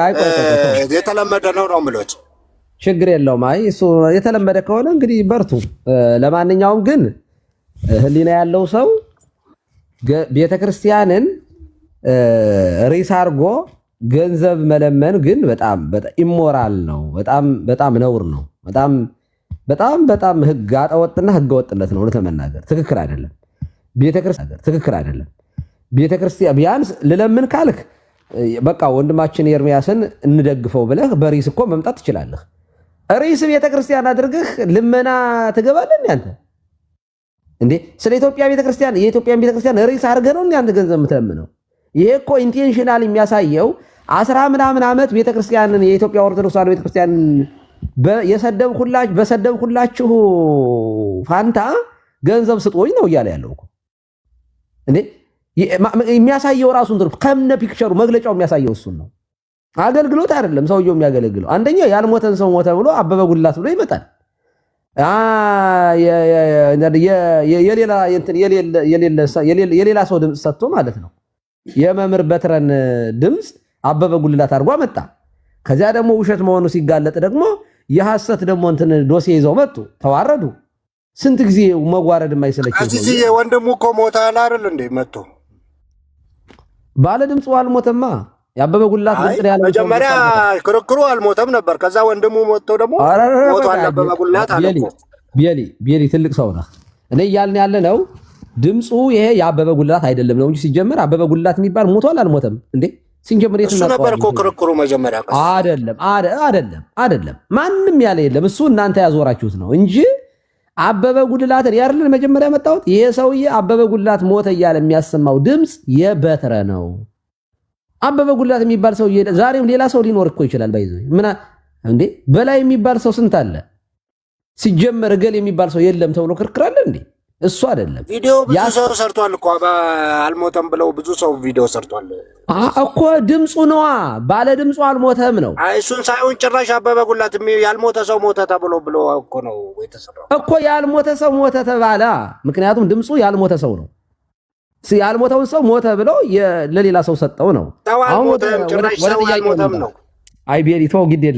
የተለመደ ነው የምልህ። ችግር የለውም። አይ እሱ የተለመደ ከሆነ እንግዲህ በርቱ። ለማንኛውም ግን ህሊና ያለው ሰው ቤተክርስቲያንን ሬስ አድርጎ ገንዘብ መለመን ግን በጣም ኢሞራል ነው። በጣም ነውር ነው። በጣም ህግ አጠወጥና ህገ ወጥነት ነው። ለተመናገር ትክክል አይደለም። ቤተክርስቲያን ቢያንስ ልለምን ካልክ በቃ ወንድማችን ኤርሚያስን እንደግፈው ብለህ በሪስ እኮ መምጣት ትችላለህ። ሪስ ቤተክርስቲያን አድርገህ ልመና ትገባለህ አንተ እንዴ? ስለ ኢትዮጵያ ቤተክርስቲያን የኢትዮጵያን ቤተክርስቲያን ሪስ አድርገህ ነው አንተ ገንዘብ የምትለምነው? ይሄ እኮ ኢንቴንሽናል የሚያሳየው 10 ምናምን ዓመት ቤተክርስቲያንን የኢትዮጵያ ኦርቶዶክስ ተዋሕዶ ቤተክርስቲያን በሰደብኩላችሁ ፋንታ ገንዘብ ስጦኝ ነው እያለ ያለው እኮ እንዴ። የሚያሳየው ራሱን ከነ ፒክቸሩ መግለጫው የሚያሳየው እሱን ነው። አገልግሎት አይደለም ሰውየው የሚያገለግለው። አንደኛ ያልሞተን ሰው ሞተ ብሎ አበበ ጉላት ብሎ ይመጣል። የሌላ ሰው ድምፅ ሰጥቶ ማለት ነው። የመምህር በትረን ድምፅ አበበ ጉልላት አድርጎ መጣ። ከዚያ ደግሞ ውሸት መሆኑ ሲጋለጥ ደግሞ የሐሰት ደግሞ እንትን ዶሴ ይዘው መጡ፣ ተዋረዱ። ስንት ጊዜ መዋረድ የማይሰለቸው እዚህ ወንድሙ እኮ ሞተ አይደል እንዴ? መጥቶ ባለ ድምፁ አልሞተማ። የአበበ ጉልላት ድምፅ ያለው መጀመሪያ ክርክሩ አልሞተም ነበር። ከዛ ወንድሙ ሞቶ ደግሞ ሞቷል አበበ ጉልላት አለ። ቤሊ ትልቅ ሰው ነህ። እኔ እያልን ያለ ነው ድምፁ ይሄ የአበበ ጉልላት አይደለም ነው እንጂ ሲጀመር አበበ ጉልላት የሚባል ሞቷል አልሞተም እንዴ? ሲጀመር እሱ ነበር እኮ ክርክሩ መጀመሪያ። አይደለም ማንም ያለ የለም። እሱ እናንተ ያዞራችሁት ነው እንጂ አበበ ጉልላትን ያርልን መጀመሪያ መጣሁት። ይሄ ሰውዬ አበበ ጉልላት ሞተ እያለ የሚያሰማው ድምፅ የበትረ ነው። አበበ ጉልላት የሚባል ሰው ዛሬም ሌላ ሰው ሊኖር እኮ ይችላል። ባይዘ ምን እንዴ በላይ የሚባል ሰው ስንት አለ? ሲጀመር ገል የሚባል ሰው የለም ተብሎ ክርክር አለ እንዴ? እሱ አይደለም ቪዲዮ ብዙ ሰው ሰርቷል እኮ አልሞተም ብለው ብዙ ሰው ቪዲዮ ሰርቷል እኮ። ድምፁ ነዋ ባለ ድምፁ አልሞተም ነው። እሱን ሳይሆን ጭራሽ አበበ ጉልላት ያልሞተ ሰው ሞተ ተብሎ ብሎ እኮ ነው የተሰራው እኮ። ያልሞተ ሰው ሞተ ተባለ። ምክንያቱም ድምፁ ያልሞተ ሰው ነው። ያልሞተውን ሰው ሞተ ብለው ለሌላ ሰው ሰጠው ነው። አሁን ጭራሽ ሰው ያልሞተም ነው። አይ ቤሪቶ ግድ የለም